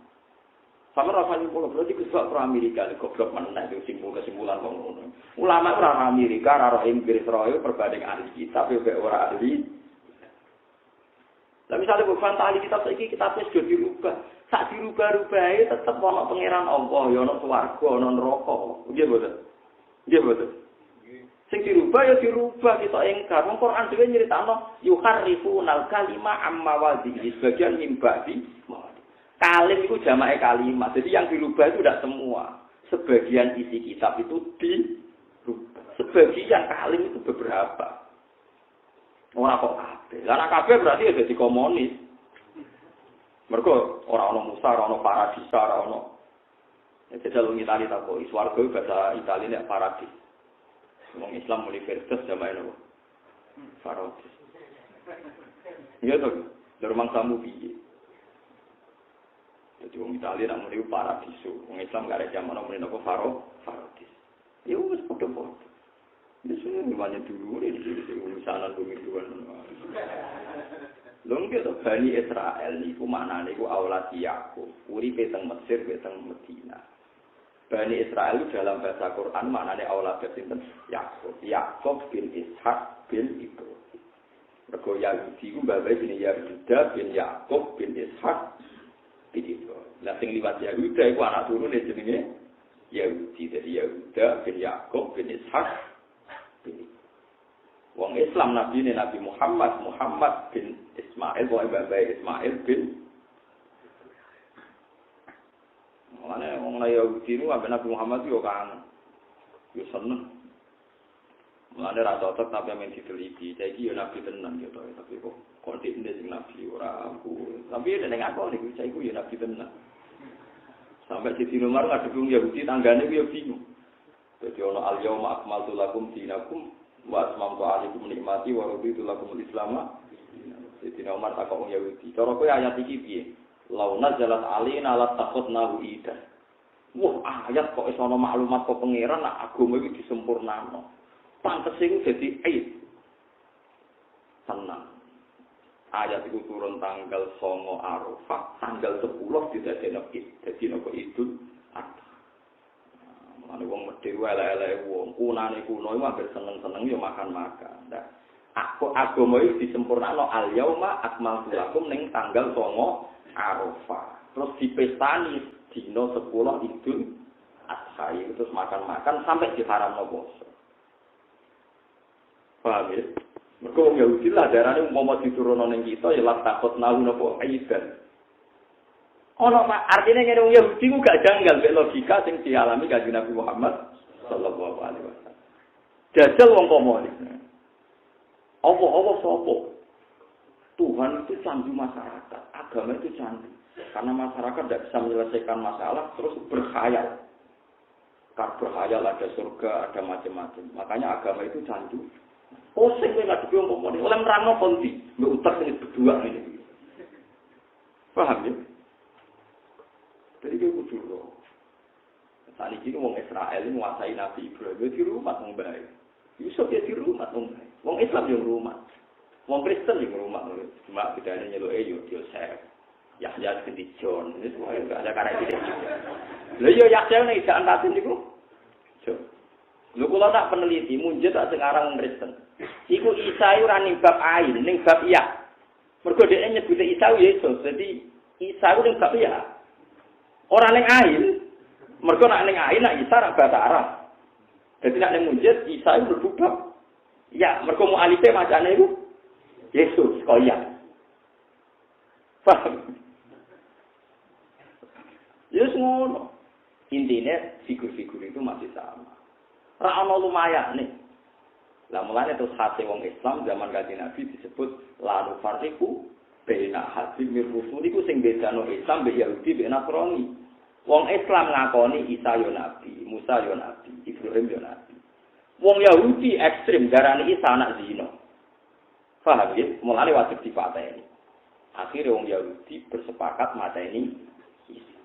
Sama rasanya pola berarti kesebab pro Amerika di goblok mana itu kesimpulan ngono. Ulama ora Amerika, ora Inggris, ora perbanding ahli kitab yo ora ahli. Lah misalnya bukan ahli kitab saiki kitabnya sudah dirubah. Sak dirubah-rubahe tetep ana pangeran Allah, ya ana swarga, ana neraka. Nggih mboten? Nggih mboten. Sing dirubah ya dirubah kita engkar. Wong Quran dhewe nyritakno yuharrifunal kalima amma wadhihi sebagian mimbadi. Kalim itu jamae kalimat. Jadi yang dirubah itu tidak semua. Sebagian isi kitab itu dirubah. Sebagian kalim itu beberapa. Ora kok kabeh. Lah nek kabeh berarti ya jadi komunis. Mergo ora ana Musa, ora ana Paradisa, ora ana. Jajal wong Itali takoki swarga bahasa Itali nek paradis. Wong Islam mulai Firdaus jamae nopo? Paradis. Iya to, dermang samu piye. Jadi wong Itali nak muni paradiso, wong Islam gak ada zaman muni nopo paradis. Ya wis padha-padha. Wis ngene dulu ini urusanan pemiluan. Lho nggih to Bani Israel niku maknane iku aulad Yakub, uripe teng Mesir, teng Madinah. Bani Israel dalam bahasa Quran maknane aulad sinten? Yakub. Yakub bin Ishak bin Ibrahim. Mergo Yahudi ku babae jenenge Yahuda bin Yakub bin Ishak bin Ibrahim. Lah sing liwat Yahuda iku anak turune jenenge Yahudi dari Yahuda bin Yakub bin Ishak bin Ibrahim. Wong Islam Nabi ini Nabi Muhammad bin Ismail, wong babae Ismail bin. Mulane wong Yahudi niku ambek Nabi Muhammad yo kangen. Yo seneng. Mulane ra cocok tapi men diteliti. Saiki yo Nabi tenan gitu, tapi kok ndekne sing Nabi ora aku. Tapi nek aku niku saiki yo Nabi tenan. Sampai di Umar ada wong Yahudi tanggane ku yo bingung. Dadi ana al-yauma akmaltu lakum dinakum wa atmamtu alaikum nikmati wa raditu lakum al-islam. Dadi Umar takok wong Yahudi. Cara kowe ayat iki piye? Launa jalat alina la taqutnahu ida. Wah, ayat kok iso ana maklumat kok pangeran nak agama iki disempurnakno. Pantes iku dadi ayat. Tenang. Ayat itu turun tanggal 9 Arafah, tanggal 10 didadekno Id. Dadi napa Idul Adha. Mulane wong medhe elek-elek wong kunane kuno iku hampir seneng-seneng yo makan-makan. Nah, aku agama iki disempurnakno al-yauma akmaltu lakum ning tanggal 9 Arafah. Terus dipestani dina 10 Idul Adha terus makan-makan sampai diharamno puasa. Paham ya? Mergo wong Yahudi lah darane umpama diturunno ning kita ya la takut nahu napa aidan. Ono artine ngene wong Yahudi ku gak janggal mek logika sing dialami Kanjeng Nabi Muhammad sallallahu alaihi wasallam. Jajal wong komo iki. Apa sapa? Tuhan itu candu masyarakat, agama itu candu. Karena masyarakat tidak bisa menyelesaikan masalah terus berkhayal. Karena berkhayal ada surga, ada macam-macam. Makanya agama itu candu. Oh, sing kowe ngadepi wong komune, oleh nerangno konti, mbok utek sing berdua ngene. Paham ya? Jadi kowe kudu ro. Saat ini wong Israel nguasai Nabi Ibrahim di rumah wong bae. Yusuf ya di rumah wong bae. Wong Islam yo rumah. Wong Kristen yo rumah. Cuma bedane nyeluke yo Yosef. Yahya bin John. Wis wae enggak ada karek iki. Lha yo Yahya nek gak antatin niku. Lho kula tak peneliti munjid tak sing aran Kristen. Iku Isa ora ning bab ain, ning bab iya. Mergo dhekne nyebut Isa Yesus. Jadi Isa ku ning bab iya. Ora ning ain. Mergo nek ning ain nak Isa ra bahasa Arab. Dadi nek ning munjid Isa iku mlebu bab ya, mergo mu alife macane iku Yesus kok iya. Paham? Yes ngono. Intine figur-figur itu masih sama. Ra ana lumayane. Lah mulane terus hati wong Islam zaman Kanjeng Nabi disebut la nufarriqu baina hadzi mir rusul iku sing bedano Islam mbek Yahudi mbek Nasrani. Wong Islam ngakoni Isa yo nabi, Musa yo nabi, Ibrahim yo nabi. Wong Yahudi ekstrem darani Isa anak zina. Paham ya? Mulane wajib dipateni. Akhirnya wong Yahudi bersepakat mateni Isa.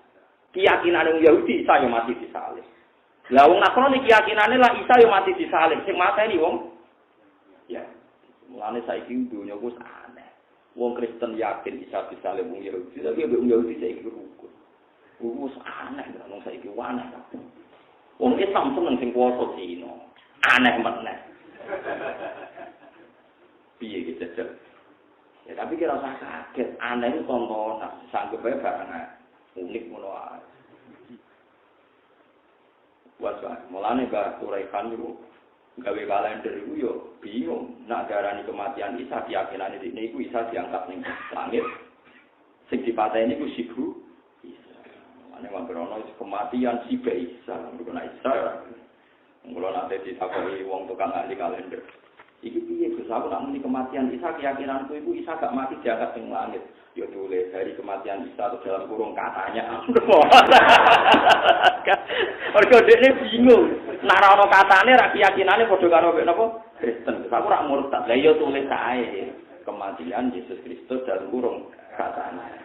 Keyakinan wong Yahudi Isa yo mati disalib. Lah wong Nasrani keyakinane lah Isa yo mati disalib, sing mateni wong ya. Mulane saiki dunya wis aneh. Wong Kristen yakin Isa disalib wong Yahudi, tapi wong Yahudi saiki rukun. Wis aneh wong saiki aneh. Wong Islam seneng sing kuwasa Cina. Aneh meneh. Piye iki jajal? Ya tapi kira usah kaget, aneh itu tontonan, sanggup ae barang unik ngono ae. Wasa, mulane Mbah Turaikan niku gawe kalender iku yo bingung. Nak darani kematian Isa keyakinane dene iku Isa diangkat ning langit. Sing dipateni iku Sibu Isa. Mulane wong kematian si Isa, mergo nek Isa ora. Mula nate ditakoki wong tukang ahli kalender. Iki piye Gus, aku nak muni kematian Isa, keyakinanku iku Isa gak mati diangkat ning langit. Ya tulis dari kematian Isa atau dalam kurung katanya. Mergo dekne bingung. Nek ana katane ra keyakinane padha karo napa? Kristen. Aku ra murtad. Lah ya tulis ae kematian Yesus Kristus dalam kurung katanya.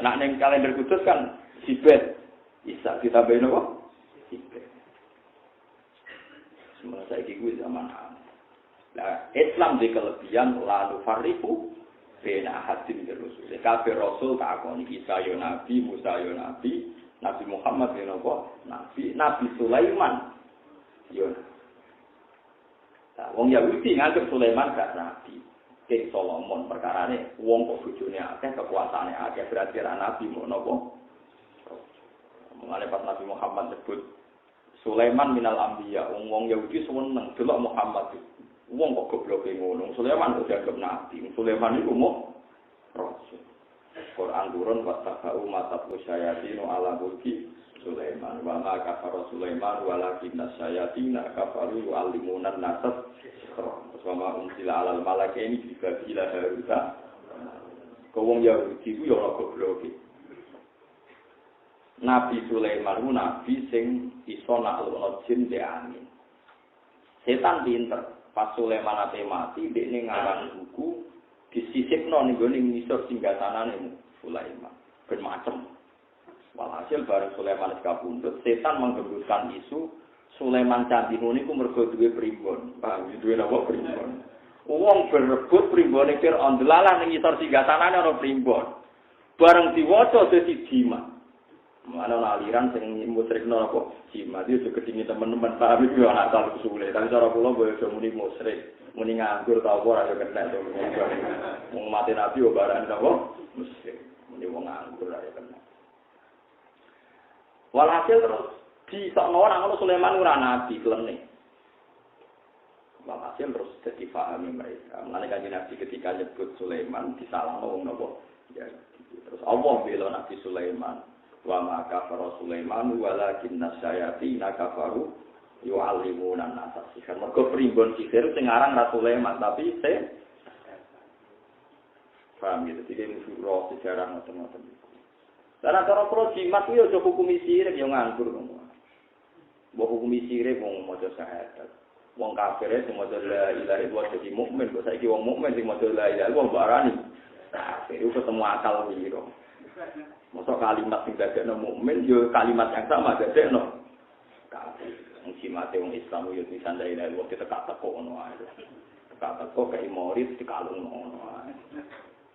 Nak ning kalender kudus kan Sibet Isa ditambahin apa? Sibet. Semua saya kuwi zaman nah, Islam di kelebihan lalu fariku bena hadin rasul. Kabeh rasul takoni Isa yo nabi, Musa yo nabi, Nabi Muhammad yo nabi, Nabi Sulaiman yo. Nah, wong Yahudi nganggep Sulaiman gak nabi. King Solomon perkarane wong kok bojone akeh, kekuasaane akeh, berarti ra nabi mau napa? Mengane pas Nabi Muhammad sebut Sulaiman minal anbiya, wong Yahudi seneng delok Muhammad. Wong kok gobloke ngono. Sulaiman kok dianggap nabi. Sulaiman iku mau rasul. Quran turun wasabau matabus syayatinu ala mulki Sulaiman. Wa ma kafara Sulaiman walakinna syayatina kafaru yu'allimuna an-nasas sama unsila alal malakaini dibagila haruta. Wong Yahudi ku yo ora gobloke. Nabi Sulaiman ku nabi sing iso naklukno jin de angin. Setan pinter. Pas Sulaiman ate mati, dekne ngarang buku disisipno ning gone ngisor singgasanane Sulaiman. Ben macem. Walhasil bareng Sulaiman kabundut, setan menggembuskan isu Sulaiman candi niku mergo duwe primbon. Paham duwe napa primbon. Wong berebut primbone Firaun delalah ning ngisor singgasanane ana primbon. Bareng diwaca dadi jimat. Mana aliran sing musyrikno apa? Jimat itu kedingi teman-teman paham iki yo ana asal usule. Tapi cara kula boyo muni musyrik, muni nganggur ta ora yo kena to. Wong mati nabi yo barang apa? Musyrik. Muni wong nganggur ae kena. Walhasil terus di sono orang ngono Sulaiman ora nabi klene. Walhasil terus dadi pahami mereka. Mulane kanjeng Nabi ketika nyebut Sulaiman disalahno wong napa? Ya terus Allah bela Nabi Sulaiman. Wa ma kafara Sulaiman walakinna syayatina kafaru yu'allimuna an-nasa sihir. Mergo primbon sihir sing aran Ra Sulaiman tapi paham gitu. Jadi surah sejarah ngoten-ngoten. Karena cara pro jimat ku yo aja hukumi sirik yo nganggur ngono. Mbok hukumi sirik wong maca syahadat. Wong kafir sing maca la ilaha illallah dadi mukmin, kok saiki wong mukmin sing maca la ilaha illallah barani. Kafir itu ketemu akal piro. Masa kalimat sing dadekno mukmin yo kalimat yang sama dadekno kafir. Jimate wong Islam yo disandai la ilaha ditekak-tekok ngono ae. Tekak-tekok kaya murid dikalung ngono ae.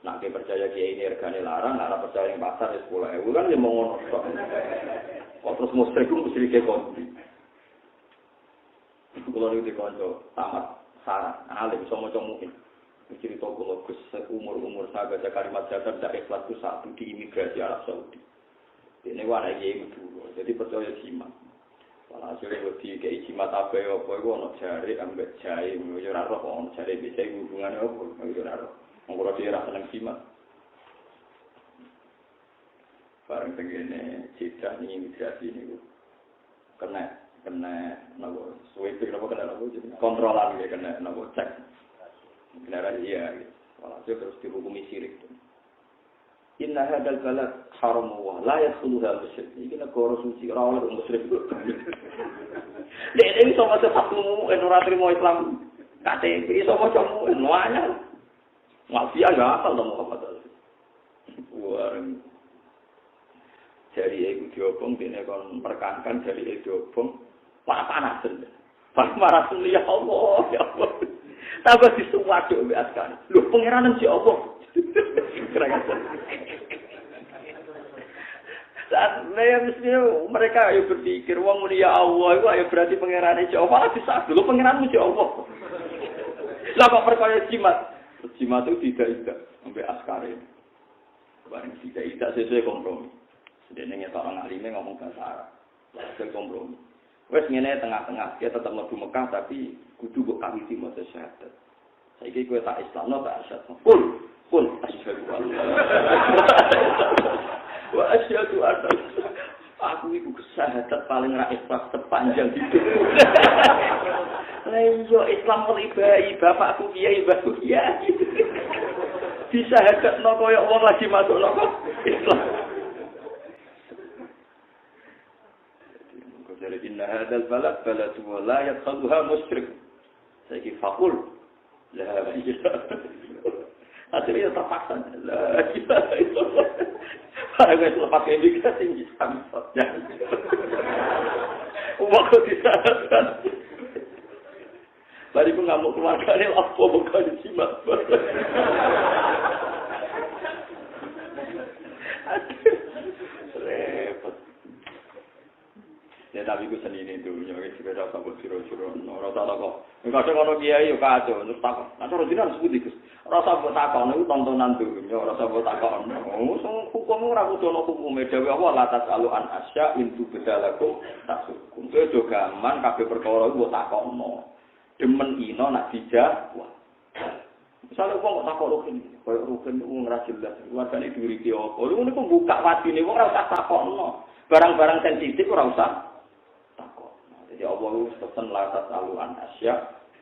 Nak percaya kiai ini regane larang, nak percaya yang pasar 10.000 kan ya mau ngono tok. Kok terus musyrik kondi. Kulo niku dikonco tamat saran, alim iso maca mungkin. Cerita kula Gus umur sahabat kalimat jagat dak ikhlas ku satu di imigrasi Arab Saudi. Dene wae kiai dulu. Jadi percaya jimat. Walhasil wedi kiai jimat apa iku ono jare ambek jae yo ora roh ono jare bisa hubungane opo yo ora roh. Ora dirasa seneng jimat. Bareng tengene cita ning imigrasi niku. Kena napa suwe napa kena napa kontrolan ya kena napa cek. Benar iya gitu. Walhasil terus dihukumi syirik. Inna hadzal balad haram wa la yadkhuluha musyrik. Iki negara suci ora oleh musyrik. Nek iso maca fatmu ora trimo Islam. KTP iso maca semuanya. Mafia enggak asal dong Muhammad. Wareng. Jadi iku diobong dene kon perkankan dari diobong panas-panasen. Panas-panasen ya Allah, ya Allah. Tambah disuwaduk mbek askane. Lho pangeranan si Allah. Kira-kira. Saat mereka ayo berpikir wong muni ya Allah itu ayo berarti pangerane si Allah bisa dulu pangeranmu si Allah. Lah kok perkara jimat. Jimat itu tidak sampai askare. Barang tidak sesuai kompromi. Sedene orang alime ngomong bahasa Arab. Sesuai kompromi. Wes ngene tengah-tengah dia tetap mlebu Mekah tapi kudu mbok kawiti maca syahadat. Saiki kowe tak Islamno tak asyhadu. Kul asyhadu an la ilaha illallah wa asyhadu anna aku bapakku iku kesahadat paling ra ikhlas sepanjang hidup. Lah iya Islam kok ibai bapakku kiai mbahku kiai. Disahadatno koyo wong lagi masuk napa Islam. Dari inna hadzal balad baladu wa la yadkhuluha musyrik. Saiki fakul la ilaha. Akhirnya terpaksa la ilaha illallah. Harga lepas kayak tinggi sampai. Waktu disahadatkan. Tadi pun ngamuk keluarganya apa bukan disimak. Repot. Ya tapi gue sendiri itu, nyari sepeda sampai siro-siro, rasa kok. Kadang kalau kiai yo kacau, terus takon. Nah terus dia harus putih gus. Rasa buat takon itu tontonan tuh, rasa buat takon. Hukum ora kudu ono hukume dhewe Allah latas aluan asya intu bedalaku tak hukum. Itu gaman kabeh perkara iku takokno. Demen ino nak dijawab. Misalnya wong kok takok rugen, koyo rugen wong ora jelas. Wargane diuriki apa? Lha ngono kok buka watine wong ora usah takokno. Barang-barang sensitif ora usah. Jadi Allah pesen latas aluan asya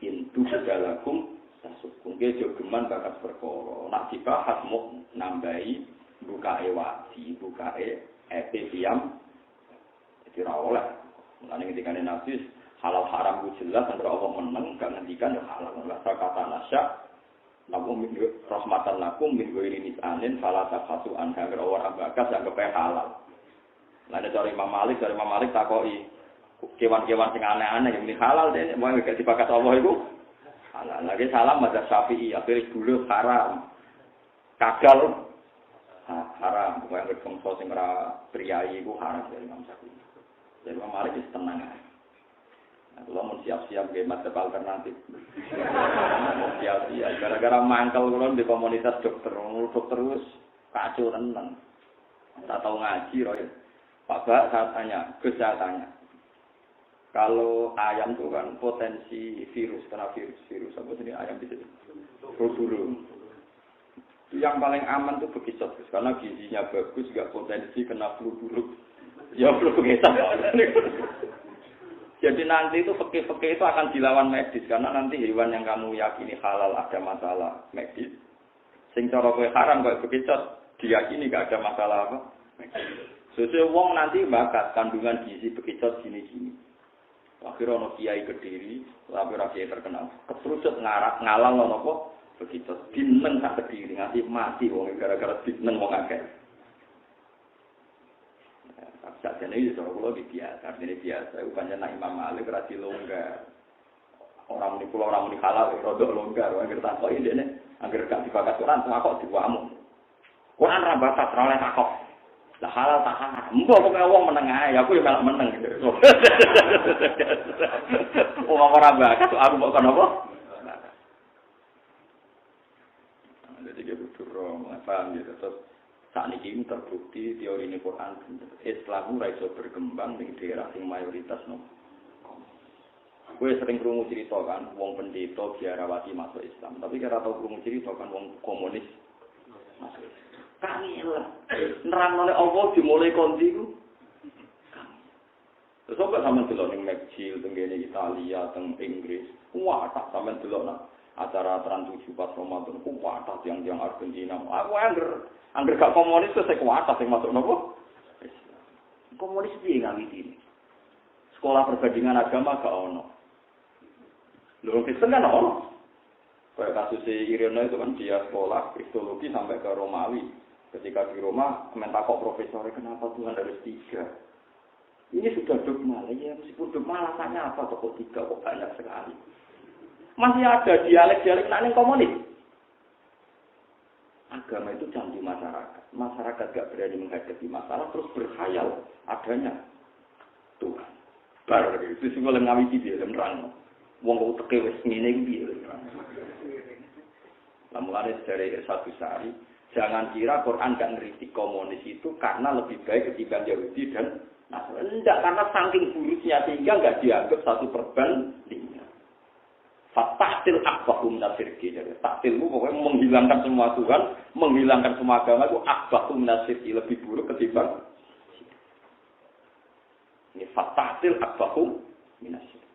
intu segalakum tasukun ge jogeman bakat perkara nak dibahas muk nambahi bukae wati bukae epitiam jadi ra oleh mulane ketikane nafis halal haram ku jelas antara Allah meneng gak ngendikan ya halal kata nasya namun rahmatan lakum min ghairi nisanin fala tafasu an kangger ora bakas anggap halal. Lah dari Imam Malik takoki kewan-kewan sing aneh-aneh yang ini halal deh, mau gak dipakai Allah itu halal. Lagi salam mazhab Syafi'i, akhirnya dulu haram, kagal haram. Pokoknya berbangsa sing ora priayi itu haram dari Imam Syafi'i. Jadi Imam Malik itu tenang. Nah, kalau mau siap-siap ke mazhab alternatif, siap-siap. Gara-gara mangkel kalau di komunitas dokter terus kacau tenang. Tak tahu ngaji, Roy. Pak Bak saya tanya, Gus saya tanya. Kalau ayam itu kan potensi virus, kena virus apa sih ayam di sini? Flu. Yang paling aman itu bekicot, karena gizinya bagus, nggak potensi kena flu buruk. Ya flu bekicot. Jadi nanti itu fakir-fakir itu akan dilawan medis, karena nanti hewan yang kamu yakini halal ada masalah medis. Sing cara kowe haram kowe bekicot, diyakini nggak ada masalah apa? Medis. Sesuai wong nanti bakat kandungan gizi bekicot gini-gini. Akhirnya ono kiai Kediri, tapi ora kiai terkenal. Keterucut ngalang ono apa? Begitu dineng sak Kediri nganti mati wong gara-gara dineng wong akeh. Sakjane iki cara kula biasa, artine biasa. Bukannya nak Imam Malik ora dilonggar. Orang muni kula ora muni halal, rada longgar. Angger takoki ndekne, angger gak dibakas Quran, takok diwamu. Quran ra batas ra oleh takok. Lah halal tak haram. Mbok kok wong meneng ae, aku ya malah meneng gitu. Wong ora bakat aku mbok kon apa? Jadi dia butuh paham gitu. Terus saat ini terbukti teori ini Quran Islam ora iso berkembang di daerah yang mayoritas no. Gue sering krungu cerita kan, wong pendeta biarawati masuk Islam, tapi kira tau krungu cerita kan wong komunis masuk Islam. Kangelan. Nerang oleh Allah dimulai kondi ku. Terus apa sampean delok ning McGill teng kene Italia teng Inggris. Wah, tak sampean delok nang acara Trans 7 pas Ramadan ku wadah yang Argentina. Aku angger gak komunis terus saya kuatah sing masuk nopo? Komunis piye ngawiti. Sekolah perbandingan agama gak ono. Lho Kristen kan ono. Kayak kasus Irina itu kan dia sekolah kristologi sampai ke Romawi. Ketika di Roma, mentakok profesornya kenapa Tuhan harus 3. Ini sudah dogma, ya meskipun dogma alasannya apa kok 3 kok banyak sekali. Masih ada dialek-dialek nang komunis. Agama itu candu masyarakat. Masyarakat gak berani menghadapi masalah terus berkhayal adanya Tuhan. Bar itu sing oleh ngawiti dia nerang. Wong kok teke wis ngene iki piye. Lamuane dari satu sari, jangan kira Quran gak ngeritik komunis itu karena lebih baik ketimbang Yahudi dan Nasrani. Enggak, karena saking buruknya sehingga enggak dianggap satu perbandingan. Fatahtil akbahum nasirki. Jadi tahtilmu pokoknya menghilangkan semua Tuhan, menghilangkan semua agama itu akbahum nasirki lebih buruk ketimbang. Ini fatatil akbahu minasyrik.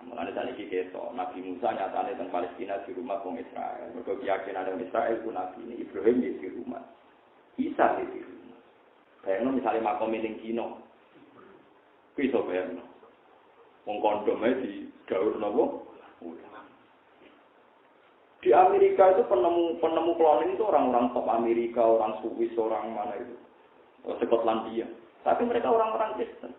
Mulane saniki ketok Nabi Musa nyatane teng Palestina di rumah wong Israel. Mergo keyakinan wong Israel ku Nabi ini Ibrahim di rumah. Isa di rumah. Bayangno misale makom ning Cina. Ku iso bayangno. Wong kondome di gaur napa? Di Amerika itu penemu cloning itu orang-orang top Amerika, orang Swiss, orang mana itu. Skotlandia. Tapi mereka orang-orang Kristen.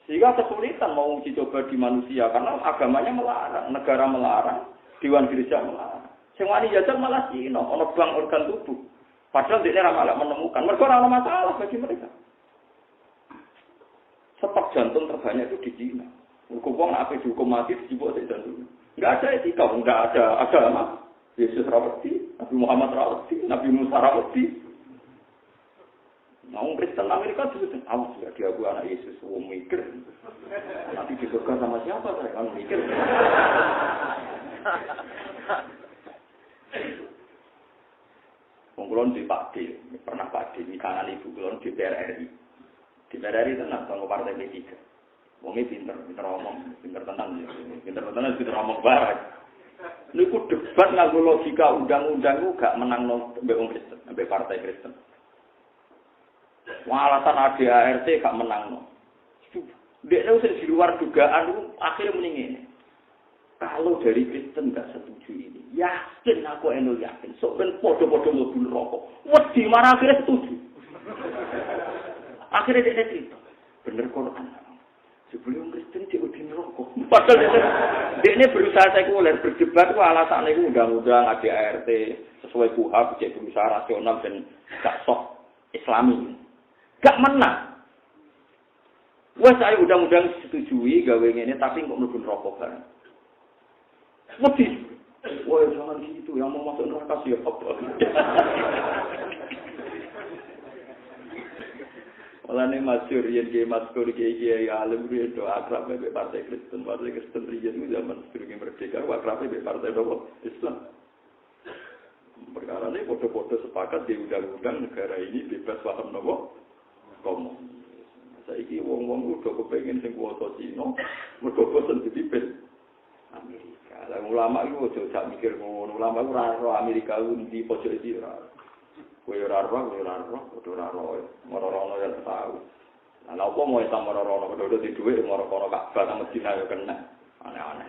Sehingga kesulitan mau uji coba di manusia karena agamanya melarang, negara melarang, Dewan Gereja melarang. Sing wani jajal malah Cina, ana bank organ tubuh. Padahal dia malah menemukan. Mereka ora ana masalah bagi mereka. Stok jantung terbanyak itu di Cina. Hukum apa dihukum mati dibuat jantung. Enggak ada etika, enggak ada agama. Yesus rawati, Nabi Muhammad rawati, Nabi Musa rawati. Mau Kristen Amerika juga, awas ya dia gua anak Yesus, wong mikir. Nanti di surga sama siapa saya kan mikir. Wong kulon di Pak D, pernah Pak D di kanan ibu kulon di PRRI. Di PRRI tenang sama partai P3. Wongnya pinter ngomong, pinter tenang ngomong barang. Niku debat nganggo logika undang-undang ku gak menang mbek wong Kristen, mbek partai Kristen. Alasan ADART gak menang. Dekne wis di luar dugaan itu akhirnya muni ngene. Kalau dari Kristen gak setuju ini, yakin aku yakin. Sok ben padha-padha mlebu neraka. Wedi marah akhirnya setuju. Akhirnya dia cerita, bener Quran. Sebelum Kristen dia udah neraka. Padahal dia berusaha sekuler, berdebat itu alasannya itu undang-undang ADART sesuai KUHP, dia berusaha rasional dan gak sok Islami. Gak menang. Wah saya undang-undang setujui gawe ini tapi kok mlebu neraka bareng. Wedi. Wah jangan gitu, yang mau masuk neraka siapa? Mulane masyhur yen ki maskur ki alim riyen do akrab mbek partai Kristen riyen zaman durunge merdeka akrab mbek partai Islam. Perkara ini foto-foto sepakat di undang-undang negara ini bebas paham napa? Komunis. Saiki wong-wong udah kepengin sing kuwasa Cina, mergo bosen dipimpin Amerika. Lah ulama iku aja sak mikir ngono. Ulama iku ora ro Amerika ndi pojok iki ora. Kowe ora roh, ora roh. Moro-rono ya tahu. Lah lha opo mau Islam moro-rono padha di dhuwit moro-rono Ka'bah nang Madinah yo kena. Aneh-aneh.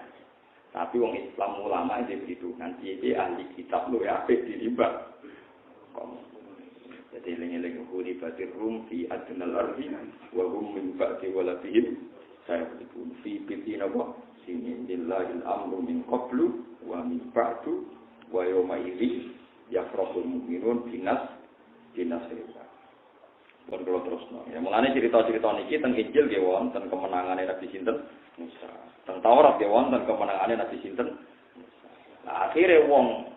Tapi wong Islam ulama iki begitu. Nanti iki ahli kitab luwe apik dirimbang. Jadi eling-eling huri batir rum fi adnal ardi wa hum min ba'di walatihim saya betul fi bitina wa sinin lillahil amru min qablu wa min ba'du wa yawma idzi yafrahul mu'minun dinas Allah. Pun kula terusno. Ya mulane cerita-cerita niki teng Injil nggih wonten kemenangane Nabi sinten Musa. Teng Taurat nggih wonten kemenangane Nabi sinten Musa. Nah, akhire wong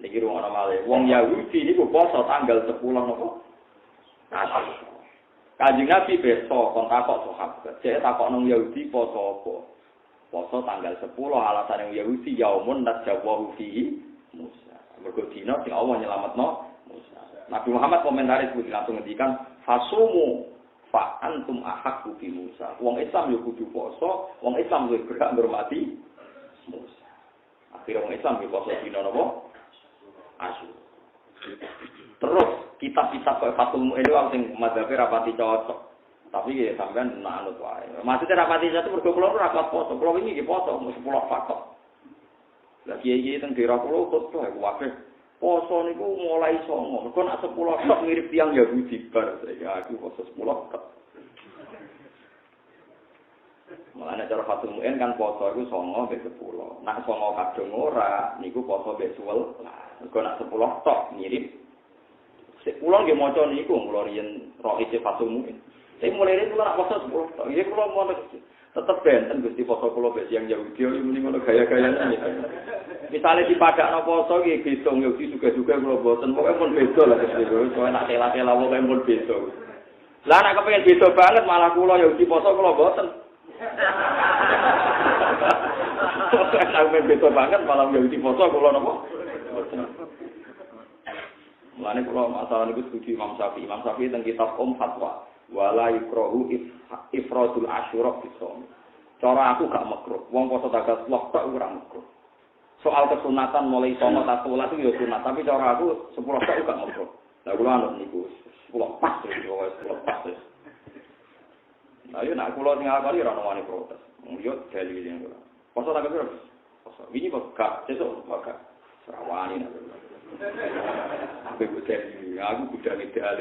niki ruang malih. Wong Yahudi niku poso tanggal 10 napa? Natal. Kanjeng Nabi besok kon takok sahabat. Cek takok nang Yahudi poso apa? Poso tanggal 10 alasane Yahudi yaumun najwahu fihi Musa. Mergo dina sing Allah nyelametno Musa. Nabi Muhammad komentaris kuwi langsung ngendikan fasumu fa antum ahqqu bi Musa. Wong Islam yo kudu poso, wong Islam luwih berhak ngurmati Musa. Akhire wong Islam yo poso dina napa? Asyur. Terus kitab-kitab kaya Fathul Mu'in wae sing madzhabe rapati cocok. Tapi ya sampean manut wae. Maksudnya rapati cocok mergo kula ora kuat poso. Kula wingi nggih poso mung 10 fakot. Lah kiai-kiai teng daerah kula foto aku wae. Poso niku mulai songo. Mergo nek 10 tok mirip tiyang Yahudi bar saiki aku poso 10 tok. Mulane cara Fathul Mu'in kan poso iku songo mbek 10. Nek songo kadung ora niku poso mbek 11. Mergo nek 10 tok mirip. Sik kula nggih maca niku kula riyen roh isi Fathul Mu'in. Sik mulai niku nek poso 10 tok. Nggih kula mau tetep benten Gusti poso kula mbek tiyang Yahudi iki muni ngono gaya-gayane. Misale dipadakno poso nggih beda Yahudi juga-juga kula boten. Pokoke pun beda lah Gusti. Soale nek tela-tela pokoke pun beda. Lah nek kepengin beda banget malah kula Yahudi poso kula boten. Sampai beda banget malah Yahudi poso kula napa? Mulane kula masalah niku setuju Imam Syafi'i teng kitab Fatwa. Wala yukrahu ifradul asyura bisom. Cara aku gak makruh. Wong poso tanggal 10 tok ora makruh. Soal kesunatan mulai 9 ta 11 itu ya sunat, tapi cara aku 10 tok gak makruh. Lah kula anut niku 10 pas yo 10 pas. Ayo nak kula sing ngakoni ora ono wani protes. Yo dalile kula. Poso tanggal piro? Poso. Wingi kok gak sesuk gak serawani nak. Aku gudang ideal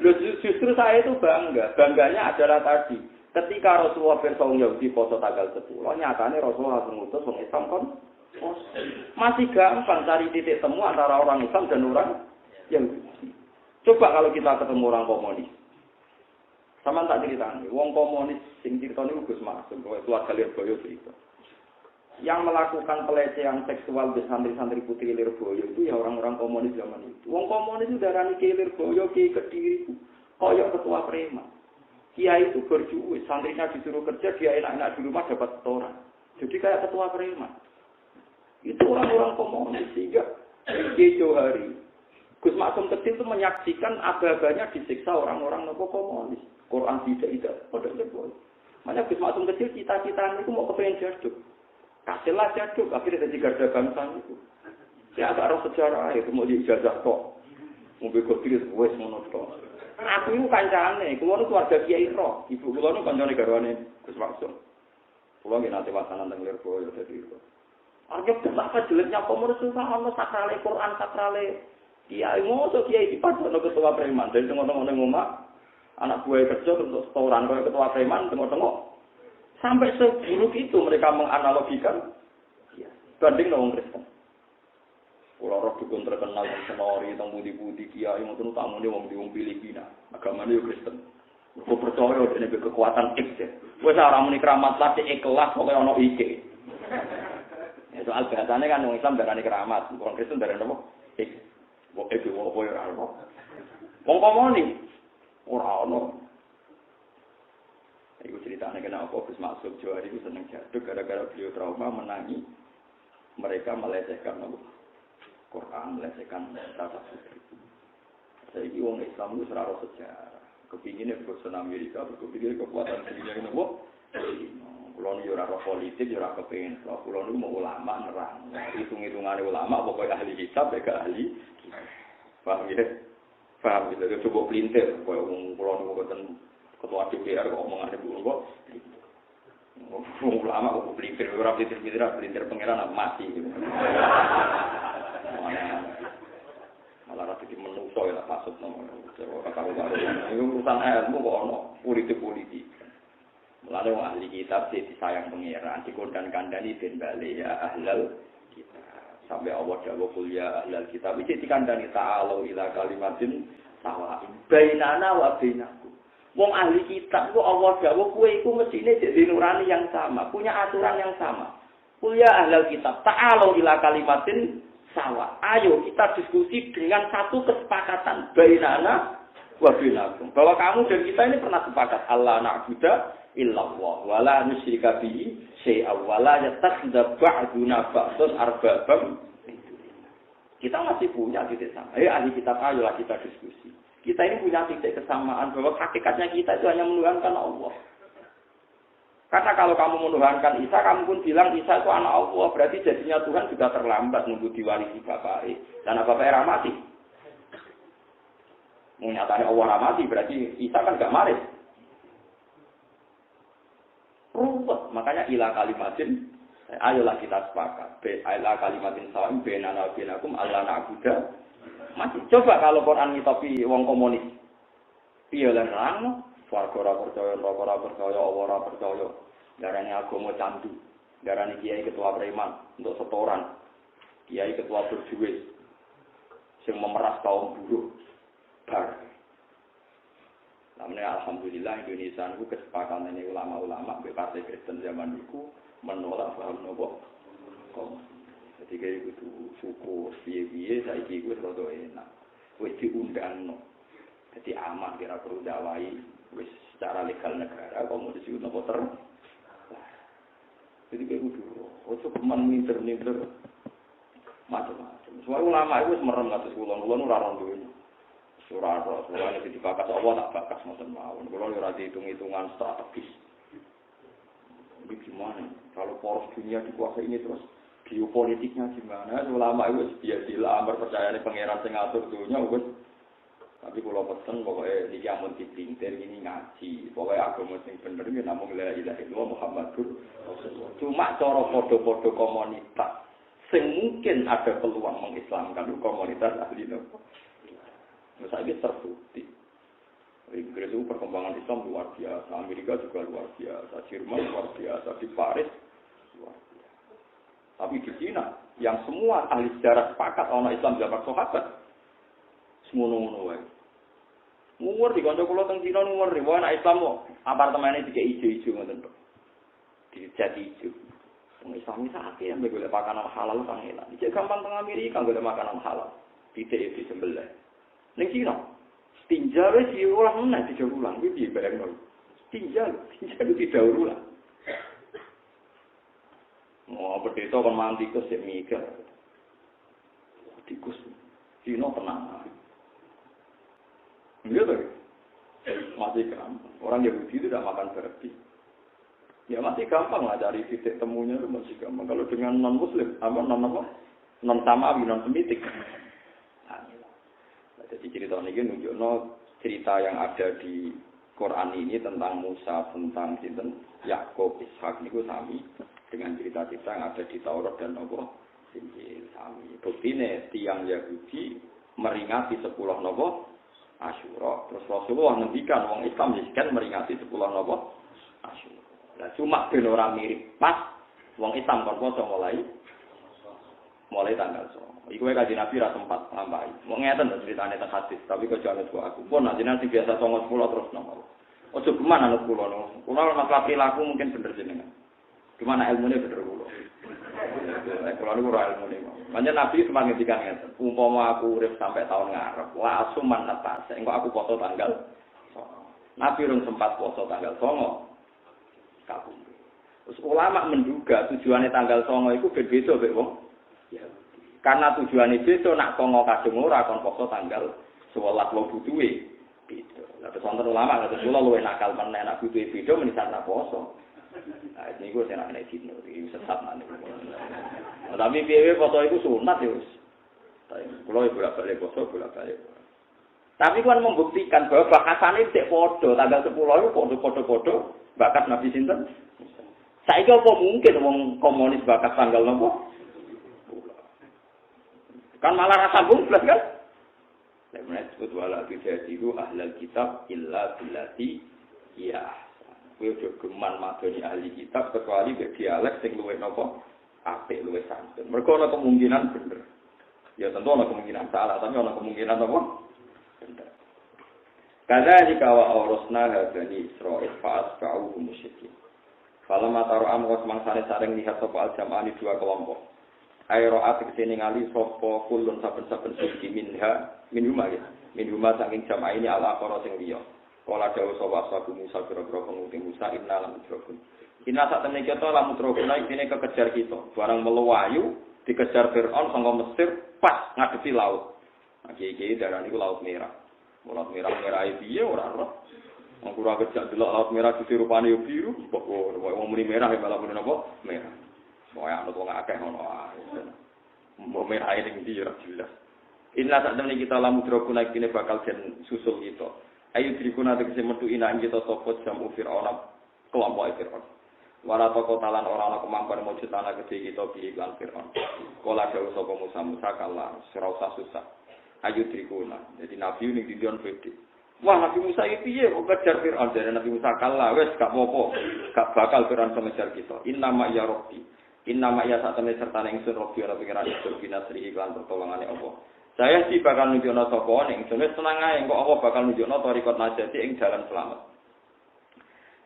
itu justru saya itu bangga. Bangganya adalah tadi. Ketika Rasulullah bersong Yahudi poso tanggal 10, nyatanya Rasulullah mengutus orang Islam kan masih gampang cari titik temu antara orang Islam dan orang Yahudi. Coba kalau kita ketemu orang komunis. Sama tak ceritanya, wong komunis sing ceritanya Gus Maksum, keluarga Lirboyo cerita. Yang melakukan pelecehan seksual di santri-santri putri Lirboyo itu ya orang-orang komunis zaman itu. Wong komunis itu darani Ki Lirboyo, Ki Kediri, koyok ketua preman. Kiai itu berjuang, santrinya disuruh kerja, dia enak-enak di rumah dapat setoran. Jadi kayak ketua preman. Itu orang-orang komunis sehingga Ki Johari, Gus Maksum kecil itu menyaksikan aba-abanya disiksa orang-orang nopo komunis. Quran tidak, pada Lirboyo. Makanya Gus Maksum kecil cita-citanya itu mau kepengen jaduk. Kasihlah jaduk, akhirnya jadi garda bangsa itu. Saya agak roh sejarah, itu mau diijazah kok. Mau begotir, wes monoton. Aku itu kancane, keluar keluarga Kiai Roh. Ibu keluar itu kancane garwane Gus Maksum. Keluar nggih nate wasanan teng Lirboyo dadi itu. Arep betapa jeleknya komunis itu ono sakrale Quran, sakrale Kiai moto Kiai dipadono ketua preman. Dan tengok-tengok ngomong anak buah kerja untuk setoran kalau ketua preman tengok-tengok. Sampai seburuk itu mereka menganalogikan banding dengan Kristen. Kalau roh dukun terkenal yang senori, yang budi-budi, kiai, yang tamu wong di Filipina, agamanya yo Kristen. Aku percaya dengan kekuatan X ya. Wes orang muni keramat lah ikhlas pokoknya ono iki. Ya soal bahasane kan wong Islam darani keramat, wong Kristen darani apa? X. Wong X wong apa ya ora ono. Wong komunis ora ono. Iku ceritanya kenapa Gus Maksum Johari itu seneng jaduk gara-gara beliau trauma menangi mereka melecehkan Quran, melecehkan tata putri. Saya ini orang Islam itu serara sejarah. Kepinginnya berkuasa Amerika, berkepingin kekuatan dirinya ini. Kalau ini orang politik, orang kepingin. Kalau ini mau ulama nerang. Hitung-hitungannya ulama, pokoknya ahli hisab, mereka ahli. Paham ya? Paham ya? Coba pelintir. Kalau ini mau ketua DPR kok omongan ibu kok ulama kok pelintir pangeran mati gitu. Malah rada di menungso ya maksud nomor karo-karo. Ini urusan ilmu kok ono politik. Mulane wong ahli kitab sih disayang pangeran dikondang-kandani ben bali ya ahlal kitab. Sampai Allah dawuh kul ya ahlal kitab iki dikandani ta'alu ila kalimatin sawa'in bainana wa bainakum. Wong ahli kitab ku Allah dawuh kowe iku mestine dadi nurani yang sama, punya aturan yang sama. Kuliah ahlul kitab, ta'alu ila kalimatin sawa. Ayo kita diskusi dengan satu kesepakatan bainana wa bainakum. Bahwa kamu dan kita ini pernah sepakat Allah na'budu illallah wa la nusyrika bihi syai'a wa la yattakhidha ba'duna ba'dan arbabam. Kita masih punya titik sama. Ayo ahli kitab ayolah kita diskusi. Kita ini punya titik kesamaan bahwa hakikatnya kita itu hanya menuhankan Allah. Karena kalau kamu menuhankan Isa, kamu pun bilang Isa itu anak Allah. Berarti jadinya Tuhan juga terlambat nunggu diwarisi Bapak. Karena Bapak mati. Menyatakan Allah mati, berarti Isa kan gak maris. Ruwet. Makanya ilah kalimatin, ayolah kita sepakat. Ilah kalimatin sawa'in bainana wa bainakum alla na'budu. Masih coba kalau Quran ngitopi wong komunis. Piye lan rang, swarga ora percaya, neraka ora percaya, Allah ora percaya. Darane agama candu. Darane kiai ketua preman untuk setoran. Kiai ketua berjuwis sing memeras kaum buruh. Bar. Namanya alhamdulillah Indonesia niku kesepakatan ini ulama-ulama mbek partai Kristen zaman niku menolak paham nopo. Jadi kayak gitu syukur piye-piye saiki wis rada enak. Wis diundangno. Jadi aman kira perlu dakwai wis secara legal negara komunis itu nopo ter. Jadi kayak gitu. Ojo keman minter-minter macam-macam. Semua ulama itu merem ngatus ulun ora rondo. Surah Rasulullah itu dibakas Allah tak bakas ngoten mawon. Kula ora dihitung-hitungan strategis. Ini gimana? Kalau poros dunia dikuasai ini terus geopolitiknya gimana? Ulama itu biasa dilamar percaya nih pangeran sing ngatur dunia wis. Tapi kalau pesen pokoknya iki amun dipinter ini ngaji. Pokoknya agama sing bener iki namung la ilaha illallah Muhammadur Rasulullah. Cuma cara podo-podo komunitas sing mungkin ada peluang mengislamkan komunitas ahli nopo. Misalnya terbukti. Inggris itu perkembangan Islam luar biasa, Amerika juga luar biasa, Jerman luar biasa, di Paris luar biasa. Tapi di Cina, yang semua ahli sejarah sepakat orang Islam zaman sahabat, semono-mono wae. Umur di kanca kula teng Cina umur ribu anak Islam kok apartemene dikek ijo-ijo ngoten kok. Dijadi ijo. Wong Islam iki akeh yang golek makanan halal kang enak. Iki gampang teng Amerika golek makanan halal. Titik di sembelih. Ning Cina, tinja wis diulang meneh diulang kuwi piye bareng tinja itu tidak ulang. Mau pendeta kon mantikus sik mikir. Tikus Cina tenang. Enggak tuh. Masih gampang. Orang Yahudi itu tidak makan berarti. Ya masih gampang lah cari titik temunya itu masih gampang. Kalau dengan non-muslim, non-samawi, non-semitik. Jadi cerita ini nunjukno cerita yang ada di Quran ini tentang Musa, tentang Yakub, Ishak niku sami dengan cerita-cerita yang ada di Taurat dan Injil sami. Buktine tiang Yahudi meringati 10 nopo Asyura. Terus Rasulullah ngendikan wong Islam kan meringati 10 nopo Asyura. Lah cuma ben ora mirip pas wong Islam kon poso mulai tanggal 1. Iku wae kanjeng Nabi ra sempat nambahi. Mau ngeten lho critane teng hadis, tapi kok jangan buat aku. Pun nanti biasa tongos kula terus nomor. Ojo kemana anut kula no. Kula masalah perilaku mungkin bener jenengan. Gimana ilmune bener kula. Kula niku ora ilmune. Manjen Nabi sempat ngendikan ngeten. Umpama aku urip sampai tahun ngarep, wa asuman atas. Engko aku poso tanggal. Nabi urung sempat poso tanggal 9. Kabeh. Terus ulama menduga tujuannya tanggal 9 iku beda mek wong. Ya. Karena tujuannya itu nak kongo kadung ora kon poso tanggal 11 wong butuhe. Gitu. Lah terus wonten ulama kata kula luwih nakal meneh nak butuhe beda menisan ra poso. Nah, niku sing nek dino iki sesat nang niku. Tapi piye poso iku sunat ya wis. Kula yo bolak-balik poso bolak-balik. Tapi kan membuktikan bahwa bakasane cek padha tanggal 10 itu padha-padha bakat Nabi sinten. Saiki apa mungkin wong komunis bakat tanggal nopo? Kan malah rasa bungklas kan? Nek disebut wala tujadilu ahlal kitab illa billati ya. Kuwi ojo geman madoni ahli kitab kecuali ke dialek sing luwih napa? Apik luwih santun. Mergo ana kemungkinan bener. Ya tentu ana kemungkinan salah, tapi ana kemungkinan apa? Bener. Kadzalika wa awrasna bani Israil fa'asba'u musyrikin. Falamma tara'am wa semangsane sareng lihat sapa al-jam'ani dua kelompok. Aeroat kesini ngali sopo kulun saben-saben siji minhuma saking jamaah ini ala akoro sing liya. Kala dawuh sapa ashabu Musa biro-biro penguting Musa inna lam mudrokun. Inna sak temene kita lam mudrokun iki kekejar kita. Barang melewayu dikejar Firaun saka Mesir pas ngadepi laut. Iki darane iku laut merah. Laut merah piye ora roh. Wong kura kejak delok laut merah dirupane yo biru, kok wong muni merah malah muni napa? Merah. Soalnya anak orang akeh ngono ae. Mau merah ning ndi ora jelas. Inna sakjane kita lamu droku naik kene bakal den susul kita. Ayo dirikuna tegese metu ina kita sapa jamu Firaun kelompok Firaun. Wala toko talan ora ana kemampuan mujud ana gede kita bi iklan Firaun. Kala dawuh sapa Musa kala ora usah susah. Ayo dirikuna. Jadi nabi ning didion pede. Wah Nabi Musa iki piye kok kejar Firaun? Jare Nabi Musa kala wis gak apa-apa. Gak bakal Firaun mengejar kita. Inna ma ya rabbi. Inna ma ya satane serta ning ingsun robi ora pengiran ingsun binasri iklan pertolongane Allah. Saya sih bakal nunjukno sapa ning ingsun wis tenang ae kok Allah bakal nunjukno tarikot najati ing jalan selamat.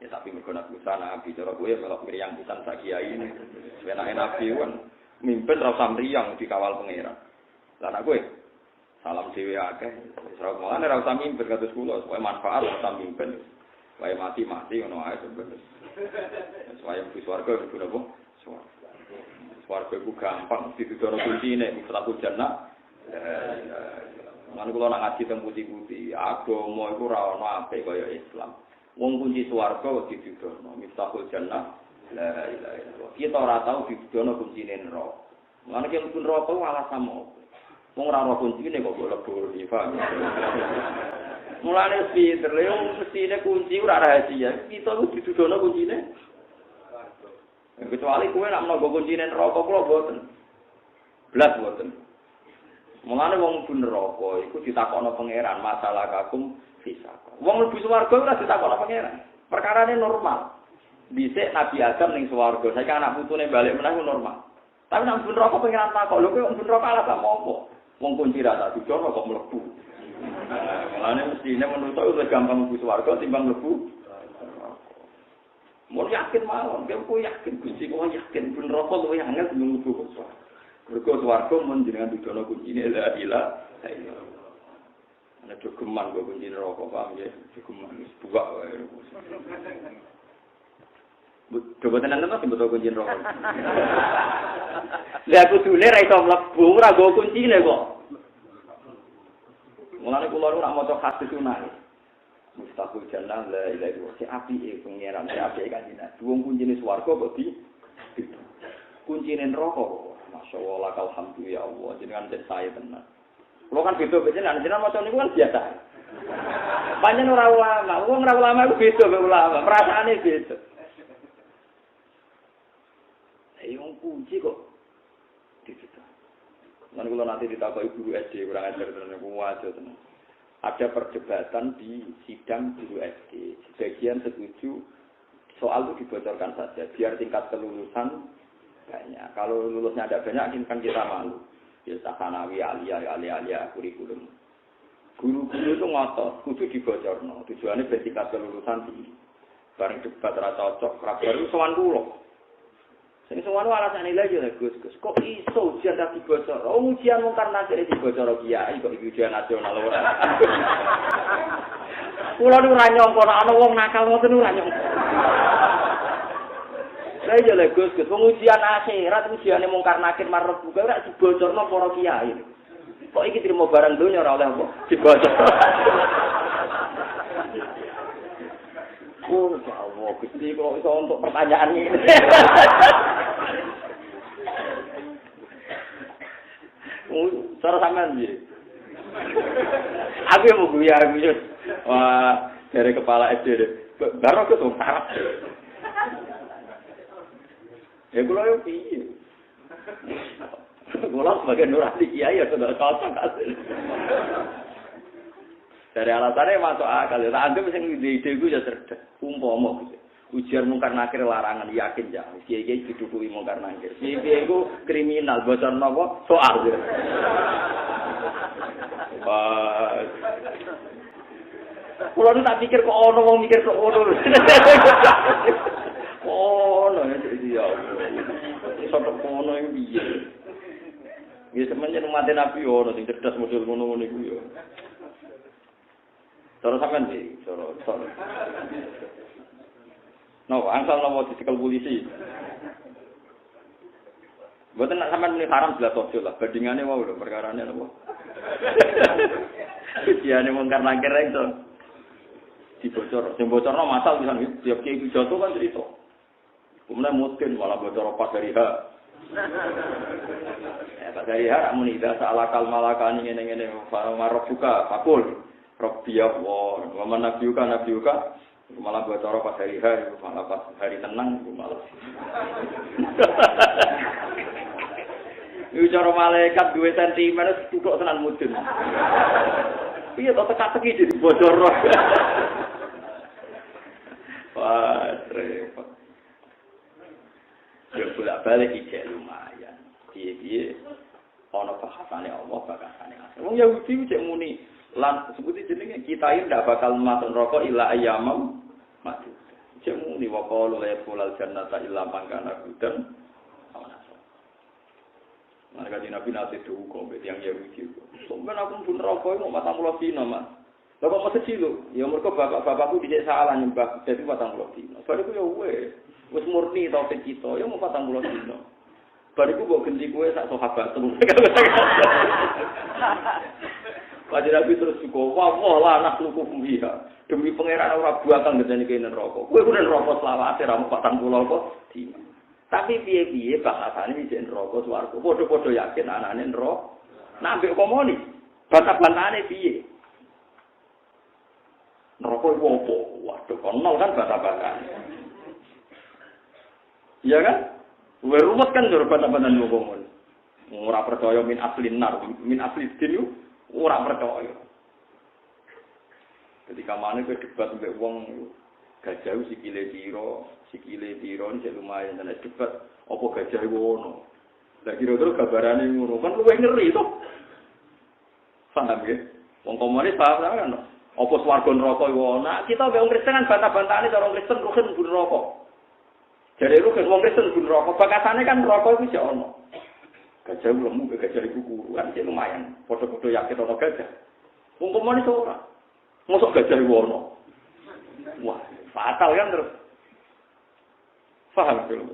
Ya tapi mergo Nabi Musa nabi cara kowe melok mriyang pisan sak kiai ini. Enake nabi kan mimpin ra usah mriyang dikawal pengiran. Lah anak kowe salam dhewe akeh. Wis ora mulane ra usah mimpin kados kula supaya manfaat ora usah mimpin. Wae mati ngono ae sebenarnya. Supaya mlebu swarga kudu apa? Swarga. Swarga ku gampang ditudono kuncine mlebu jannah. Lan kula nak ngaji teng putih-putih, agama iku ora ana apik kaya Islam. Wong kunci swarga kok didudono, miftahul jannah la ilaha illallah. Kita ora tau didudono kuncine neraka. Lan nek mlebu neraka alasan opo? Wong ora ora kuncine kok bolak-balik paham. Mulane pinter lho mestine kunci ora rahasia. Kita kudu didudono kuncine. Kecuali kowe nak menawa kuncine neraka kula mboten. Blas mboten. Mulane wong mlebu neraka iku ditakokno pangeran masalah kakum bisa. Wong mlebu swarga ora ditakokno pangeran. Perkarane normal. Dhisik Nabi Adam ning swarga, saiki anak putune bali meneh normal. Tapi nang mlebu neraka pangeran takok, lho kowe mlebu neraka ala apa? Wong kunci ra tak dicono kok mlebu. Mulane mestine menurut aku gampang mlebu swarga timbang mlebu. Mau yakin mawon, kowe yakin kunci kok yakin mlebu neraka luwih angel timbang mlebu swarga. Mergo swarga mun jenengan didono kuncine la ilaha illallah. Ana jogeman kok kunci neraka paham ya, jogeman wis buak wae. Coba tenan to betul kunci neraka. Lah aku dule ra iso mlebu ora go kuncine kok. Mulane kula ora maca hadis sunah. Mustaqul jannah la ilaha illallah. Si apike pengeran, si apike kanjeng. Wong kuncine swarga kok di kuncine neraka. Masyaallah alhamdulillah ya Allah jenengan den saya tenan. Kulo kan beda jenengan maca niku kan biasa. Panjen ora ulama, wong ora ulama iku beda mek ulama, perasaane beda. Wong kunci kok dicita. Lan kula nanti ditakoki guru SD kurang ajar tenan niku wae tenan. Ada perdebatan di sidang guru SD. Sebagian setuju soal itu dibocorkan saja biar tingkat kelulusan banyak. Kalau lulusnya ada banyak kan kita malu. Biasa sanawi alia kurikulum. Guru-guru itu ngotot, kudu dibocorno. Tujuannya biar tingkat kelulusan tinggi. Bareng debat ra cocok, ra baru sowan kula. Sing sowan alasane lagi lho Gus. Kok iso ujian tak dibocor? Oh ujian mung karena kene dibocor kiai kok ujian nasional ora. Kula nu ora nyangka ana wong nakal ngoten ora nyangka. Lah iya lho Gus, pengujian akhirat ujiane mungkar nakir marep buka ora dibocorno para kiai. Kok iki trimo barang donya ora oleh apa? Dibocor. Oh, ya Allah, Gusti kok iso untuk pertanyaan ini. Cara sampean piye? Aku mau guyu aku. Wah, dari kepala SD deh. Baru aku tuh sarap. Ya kula yo piye. Kula sebagai nurati kiai ya sudah cocok asli. Dari alasannya masuk akal. Ya anggap sing ide-ide ku ya cerdas. Umpama ujian mungkar nakir larangan yakin ya. Kiai-kiai didukui mungkar nakir. Kiai ku kriminal bocor napa soal. Wah. Kula tak pikir kok ono wong mikir kok ono. Oh, no, ya. Iso kok ono iki piye? Ya semenjak mati Nabi ono sing cerdas model ngono-ngono iku ya. Cara sampean iki, cara. No, angsal nopo dicekel polisi. Mboten nak sampean muni haram jelas ojo lah, bandingane wae lho perkarane nopo. Ujiane mungkar nakir iso dibocor. Sing bocorno masal pisan tiap kiai pidato kan cerita. Kemudian mungkin malah bocor pas dari H. Pas dari H muni ida salakal malakani ngene-ngene marok buka fakul. Rabbiyah wa man nabiyuka malah bocor pas dari H malah pas hari tenang malah. Iku cara malaikat 2 cm kok tenan mudun. Piye to teka-teki jadi bocor. Wah, repot. Ya bolak-balik ijek lumayan. Piye-piye ana bahasane Allah bahasane asal. Wong Yahudi cek muni lan sebuti jenenge kita iki ndak bakal masuk neraka illa ayyamam mati. Cek muni wa qalu la yadkhulul jannata illa man kana hudan. Mereka di Nabi nanti tuh kok yang Yahudi. Sampai aku pun neraka mau 40 dina, Mas. Lah kok mesti lho? Ya mergo bapak-bapakku dicek salah nyembah jadi 40 dina. Bariku ya wis murni taufik kita, ya mau 40 dina. Bariku kok genti kowe sak sahabat. Kanjeng Nabi terus juga, wah lah anak luku fiha. Demi pangeran ora bakal ngedeni kene neraka. Kowe kuwi neraka selawase ra 40 apa dina. Tapi piye-piye bahasane iki neraka swarga. Padha-padha yakin anane neraka. Nambek komoni. Bantah-bantahane piye? Neraka iku opo? Waduh, konol kan bantah-bantahane. Iya kan? Kowe rumet kan jare bantah-bantahan ngomong. Ora percaya min asli din ora percaya. Ketika mana kowe debat mbek wong gajah sikile piro iki lumayan dan debat apa gajah wono. Lah kira-kira gambarane ngono kan luwih ngeri to. Paham ya? Wong komunis paham kan? Apa swarga neraka iku ana? Kita mbek wong Kristen kan bantah-bantahane cara wong Kristen rugen bun neraka. Jare rugen wong Kristen bun neraka, bakasane kan neraka iku isih ana. Gajah lemu ke gajah iku kuruan sih lumayan. Foto-foto yakin ana gajah. Wong komunis ora. Mosok gajah wono. Wah, fatal kan terus. Paham belum?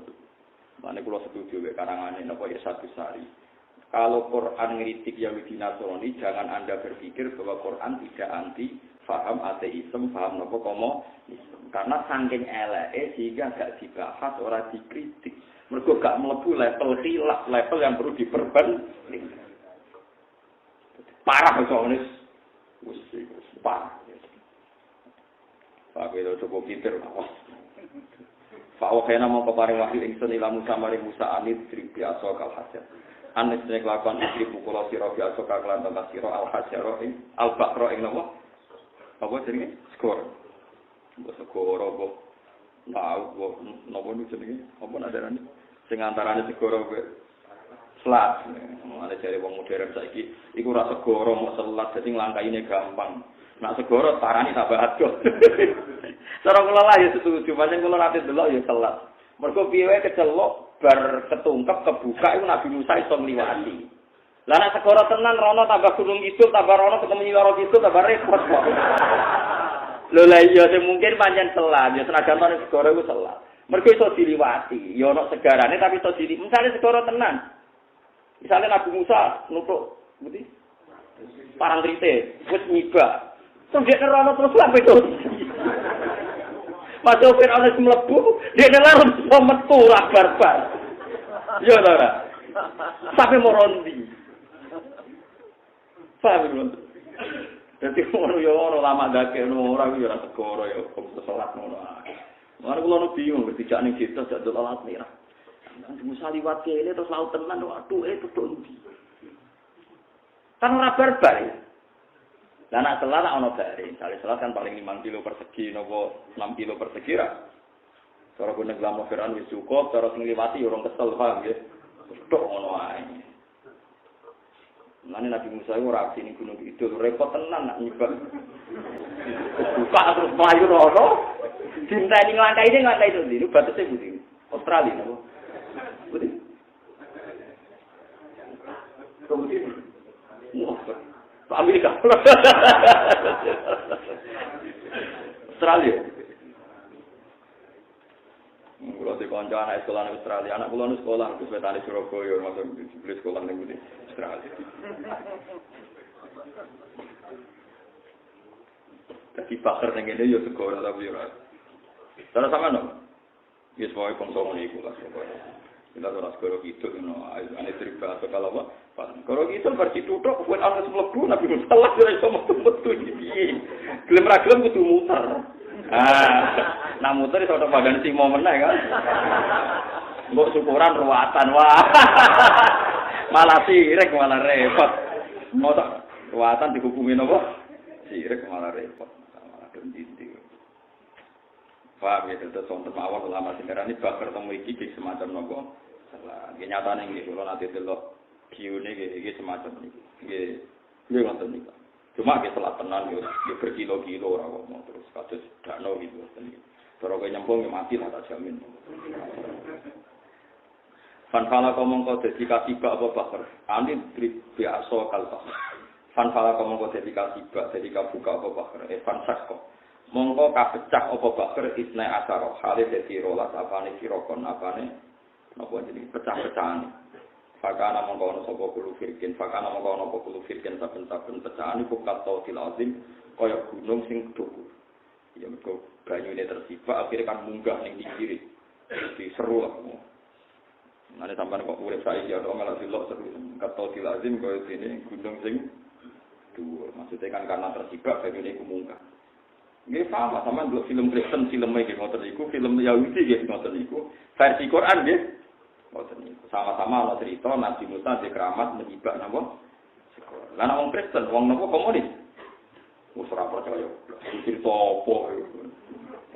Mane kula setuju mek karangane napa ya satu sari. Kalau Quran ngritik Yahudi Nasrani, jangan Anda berpikir bahwa Quran tidak anti paham ateisme, paham napa komunisme. Karena saking eleke sehingga gak dibahas, ora dikritik. Mergo gak mlebu level khilaf, level yang perlu diperbanding. Parah komunis. Wis parah. Pak itu cukup pinter awas. Pak Wakena mau keparing wahyu ingsun ila Musa maring Musa anit tri biasa kal hajar. Anes nek lakon istri pukul sira biasa kakelan tentang sira al hajar ing al bakro ing napa? Apa jenenge? Skor. Mbok skor apa? Tahu napa niku jenenge? Apa nadarane? Sing antarane skor kowe selat. Mane jare wong modern saiki iku ora segoro mok selat dadi nglangkaine gampang. Nak segoro tarani tambah adoh. Cara kula lah ya setuju, pancen kula nate delok ya selat. Mergo piye wae kecelok bar ketungkep kebuka iku Nabi Musa iso ngliwati. Lah nek segoro tenan rono tambah gunung kidul tambah rono ketemu nyoro kidul tambah repot kok. Lho lah iya sing mungkin pancen selat, ya senajan to segoro iku selat. Mergo iso diliwati, ya ono segarane tapi iso diliwati. Misale segoro tenan. Misale Nabi Musa nutuk ngerti? Parang trite, wis nyibak. Terus dia nerono terus sampai itu. Masuk Fir'aun mlebu, dia nelar bisa metu lah barbar. Iya ta ora? Sampai morondi. Paham lho. Dadi ngono ya ora lama dakekno ora yo ora segoro ya kok salat ngono. Mare kula nu bingung ketika ning kita dak delok laut merah. Nanti Musa liwat kene terus laut tenan waduh tutuk ndi. Kan ora barbar ya. Lah nek selat ana bare, misale selat kan paling 5 kilo persegi nopo 6 kilo persegi ra. Cara gunung Glamo Fir'aun wis cukup, cara sing liwati urung kesel paham nggih. Tok ngono ae. Mane Nabi Musa ora sini gunung itu repot tenan nak nyibak. Buka terus mlayu rono. Dinteni nglangkai itu ndi? Batese budi. Australia napa? Budi. Kemudian Amerika. Australia. Kalau di kanca anak sekolah di Australia, anak kula nu sekolah di Wetane Surabaya, masuk di sekolah ning Australia. Tapi pakar ning ngene yo sekolah tapi ora. Cara sama no. Wis wae konsumsi iku lah sekolah. Kita ora sekolah gitu no, ane terima kalau apa? Kalau gitu versi tutuk buat anak mlebu Nabi Muhammad ora iso metu iki. Gelem ra gelem kudu muter. Nah muter iso badan sing mau meneh kan. Mbok syukuran ruwatan wah. Malah sirik malah repot. Motok ruwatan dihukumi napa? Sirik malah repot. Malah dendindi. Paham ya, terus wonten mawon ulama sing ngarani bakar temu iki semacam napa? Salah. Nggih nyatane nggih kula nate delok kiune iki semacam niki. Nggih wonten niku. Cuma nggih salah tenan yo berkilo-kilo ora kok terus kados dakno gitu wonten. Cara kowe nyembung mati lah tak jamin. Fanfala komong kau dadi kasibak apa bakar? Ane biasa kalpa. Fanfala komong kau dadi kasibak, dadi kabuka apa bakar? Fansak kok. Mongko kapecah apa bakar isna asaro hale dadi rolas apane sirokon apane napa jenenge pecah-pecahan Fakana mengkono sapa kulo firkin, fakana mengkono apa kulo firkin saben-saben pecahan iku kato tilazim kaya gunung sing dhuwur. Ya mergo banyune tersibak akhirnya kan munggah ning pinggire. Jadi seru lah. Mane sampean kok urip saiki ana malah delok seru. Kato tilazim kaya dene gunung sing dhuwur. Maksudnya kan karena tersibak banyune iku munggah. Nggih sama dulu film Kristen filmnya nggih ngoten niku, film Yahudi nggih ngoten niku. Versi Quran nggih ngoten niku. Sama-sama ana cerita Nabi Musa di keramat menibak napa? Sekor. Lah nek wong Kristen, wong napa komunis? Wis ora percaya. Cerita apa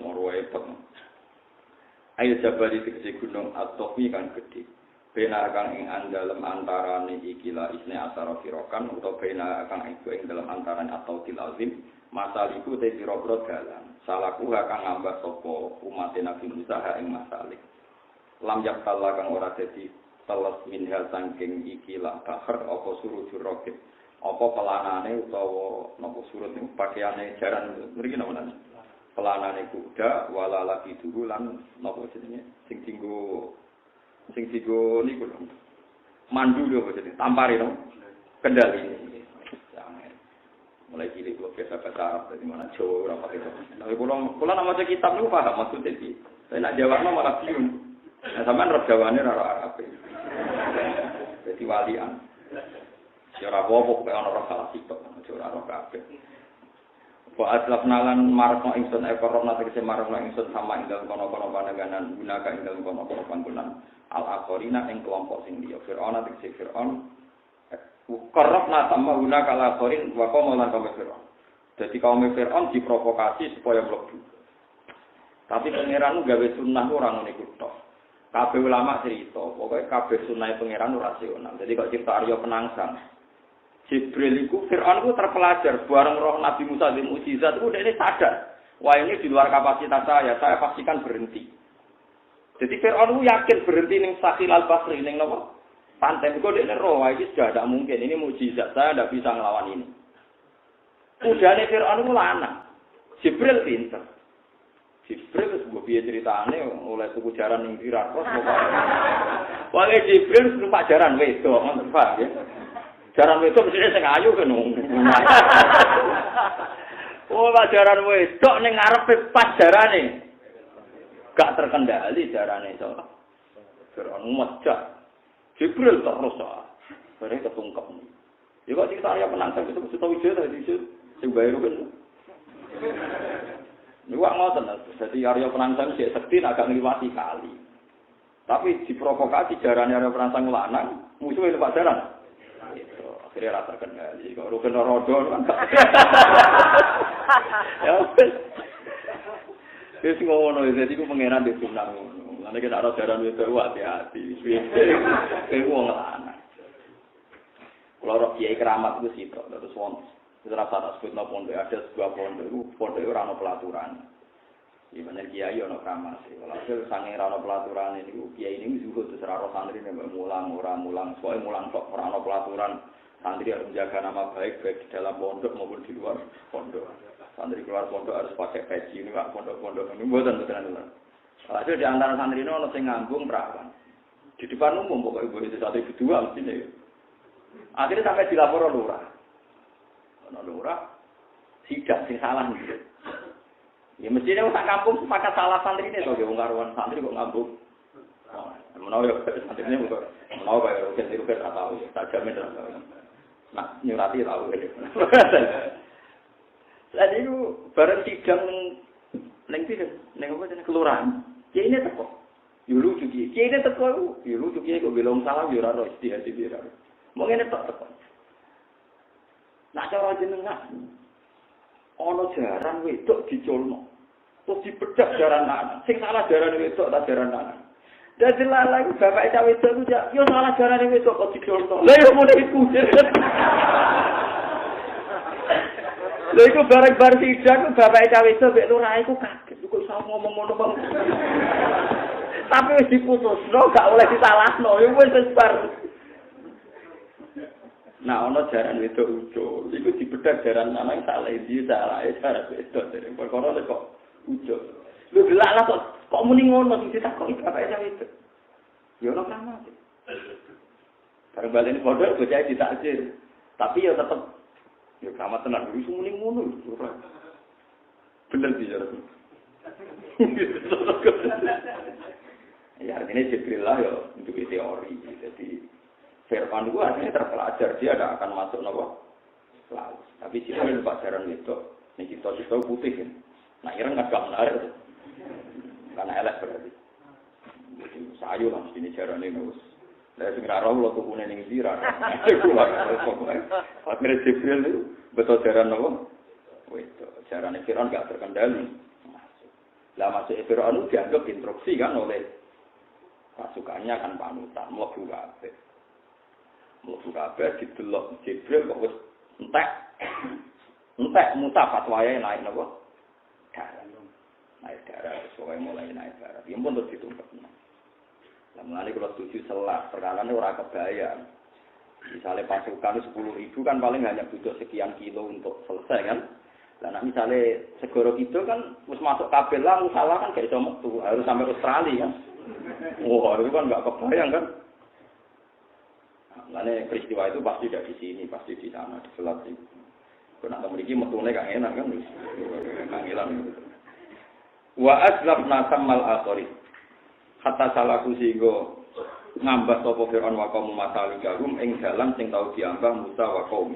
ngono repot. Ayo jabali tegese gunung At-Tofi kan gedhe. Bena kang ing andalem antarane ikilah isne asara firokan utawa bena kang iku ing dalam antarane atau tilazim. Masaliku te pira-pira dalan. Salaku kang ngambah sapa umat Nabi Musa ing masalik. Lam yaktalla kang ora dadi teles minhal saking ikilah bahar apa surujur roket. Apa pelanane utawa napa surut niku pakaiane jaran mriki napa pelanane kuda wala lagi dulu lan napa jenenge sing dinggo niku lho. Mandu lho jenenge tampari no. Kendali. Mulai cilik kula biasa bahasa Arab dari mana Jawa ora pakai itu. Tapi kula nak maca kitab niku paham maksudnya iki. Saya nak jawabno malah bingung. Nah sampean roh Jawane ora Arab. Dadi walian. Ora apa-apa kok ana roh salah sitok, ora roh kabeh. Wa aslafnalan marakno ingsun ekorona tegese marakno ingsun sama ing dalem kono-kono panenganan gunaka ing dalem kono-kono panggonan al-akhirina ing kelompok sing liya Fir'aun tegese Fir'aun Korokna sama guna kalasorin wako malan kaum Fir'aun. Jadi kaum Fir'aun diprovokasi supaya mlebu. Tapi pangeran gawe sunnah orang niku tok. Kabeh ulama cerita, pokoke kabeh sunah pangeran rasional. Jadi kok cerita Arya Penangsang. Jibril iku Fir'aun ku terpelajar bareng roh Nabi Musa di mukjizat itu dia sadar. Wah ini di luar kapasitas saya pastikan berhenti. Jadi Fir'aun ku yakin berhenti ning Sakhil al-Basri ning napa? Pantai kok dia roh, ini sudah tidak mungkin. Ini mukjizat, saya tidak bisa ngelawan ini. Udahnya Fir'aun itu lanang. Jibril pinter. Jibril itu biaya ceritanya oleh suku jaran yang dirakos. Walaupun Jibril itu numpak jaran wedok, mantap ya. Jaran wedok mestinya saya ayu kan. Oh, jaran wedok ini ngarep pas jarane. Gak terkendali jarane so. Fir'aun mecah. Jibril terus bareng ketungkep. Ya kok cerita Arya Penangsang itu mesti tahu jare tadi sing bae kan. Niku ngoten dadi Arya Penangsang sik sekti agak ngliwati kali. Tapi diprovokasi jarane Arya Penangsang lanang, musuhe lepas jaran. Itu akhirnya rasa kendali. Kok rukun rodo kan. Ya wis. Wis ngono dadi ku pangeran di sunah ngono. Nek nek ora jaran itu hati-hati. Kayak wong lanang. Kalau roh kiai keramat itu sih terus wong terasa tak sebut pondok ada sebuah pondok ora ono pelaturan. Di mana kiai ono keramat sih. Kalau sange ora ono pelaturan ini kiai ini juga terus ora santri nek mulang, soalnya mulang tok ora ono pelaturan. Santri harus menjaga nama baik di dalam pondok maupun di luar pondok. Santri keluar pondok harus pakai peci ini Pak pondok-pondok ini mboten betul. Ada di antara santri ini ono sing ngambung perawan. Di depan umum pokoknya ibu itu santri kedua mesti nih. Akhirnya sampai dilapor lurah. Lurah sidak sing salah nih. Ya mestinya sak kampung sepakat salah santri ini to, wong karuan santri kok ngambung. Menawa yo santri ini kok menawa kaya rugen atau tak jamin ra. Nah, nyurati tahu gitu. Jadi itu bareng sidang ning pinten ning apa jenenge kelurahan. Kiai ini teko. Yo lucu kiai. Kiai ini teko. Yo lucu kiai kok belum salah yo ora ro istihati dia. Mau ngene tok teko. Nah cara jenengan ana jaran wedok diculno. Terus dibedak jaran lanang. Sing salah jaran wedok ta jaran lanang. Dadi lalang bapak cawe wedok ku yo salah jaran wedok kok diculno. Lah yo ngono iku. Lha iku bareng-bareng sidang bapak cawe wedok mek lurah iku kaget. Kok iso ngomong ngono bang. Tapi wis diputusno gak oleh disalahno. Yo wis bar. Nah, ono jaran wedok ucul. Iku dibedak jaran lanang salah iki salah jaran wedok. Perkara kok ucul. Lho delak lah kok muni ngono sing ditakoki bapak cawe wedok. Ya ono kramat. Bareng baleni modal bocah ditakjir. Tapi ya tetep ya kamat tenan wis muni ngono. Bener dia. Ya artinya Jibril lah ya untuk teori. Jadi Fir'aun itu artinya terpelajar dia tidak akan masuk nopo laut. Tapi Jibril pelajaran itu, ini kita putih kan. Nah Iran nggak benar, karena elek berarti. Jadi sayur lah ini jaran ini nus. Saya segera roh lo tuh punya ning zira. Akhirnya Jibril itu betul jaran nopo. Itu jaran Fir'aun nggak terkendali. Lah masuk Fir'aun itu dianggap instruksi kan oleh pasukannya kan panutan, mlebu kabeh didelok Jibril kok wis entek muta fatwae naik napa? Darah. Naik darah sesuai mulai naik darah. Ya pun terus ditumpekno. Lah mulane kalau setuju selah, perkarane ora kebayang. Misalnya pasukan 10.000 kan paling hanya butuh sekian kilo untuk selesai kan? Lah misalnya segoro itu kan wis masuk kabel lah, salah kan gak iso metu, harus sampai Australia kan. Wah, itu kan nggak kebayang kan? Nah, peristiwa itu pasti tidak di sini, pasti di sana, di Selat itu. Karena memiliki metune gak enak kan? Kangelan. Wa aslafna samal akhari. Hatta salaku singgo ngambah sapa Fir'aun wa kaum masalikahum ing dalan sing tau diambah Musa wa kaum.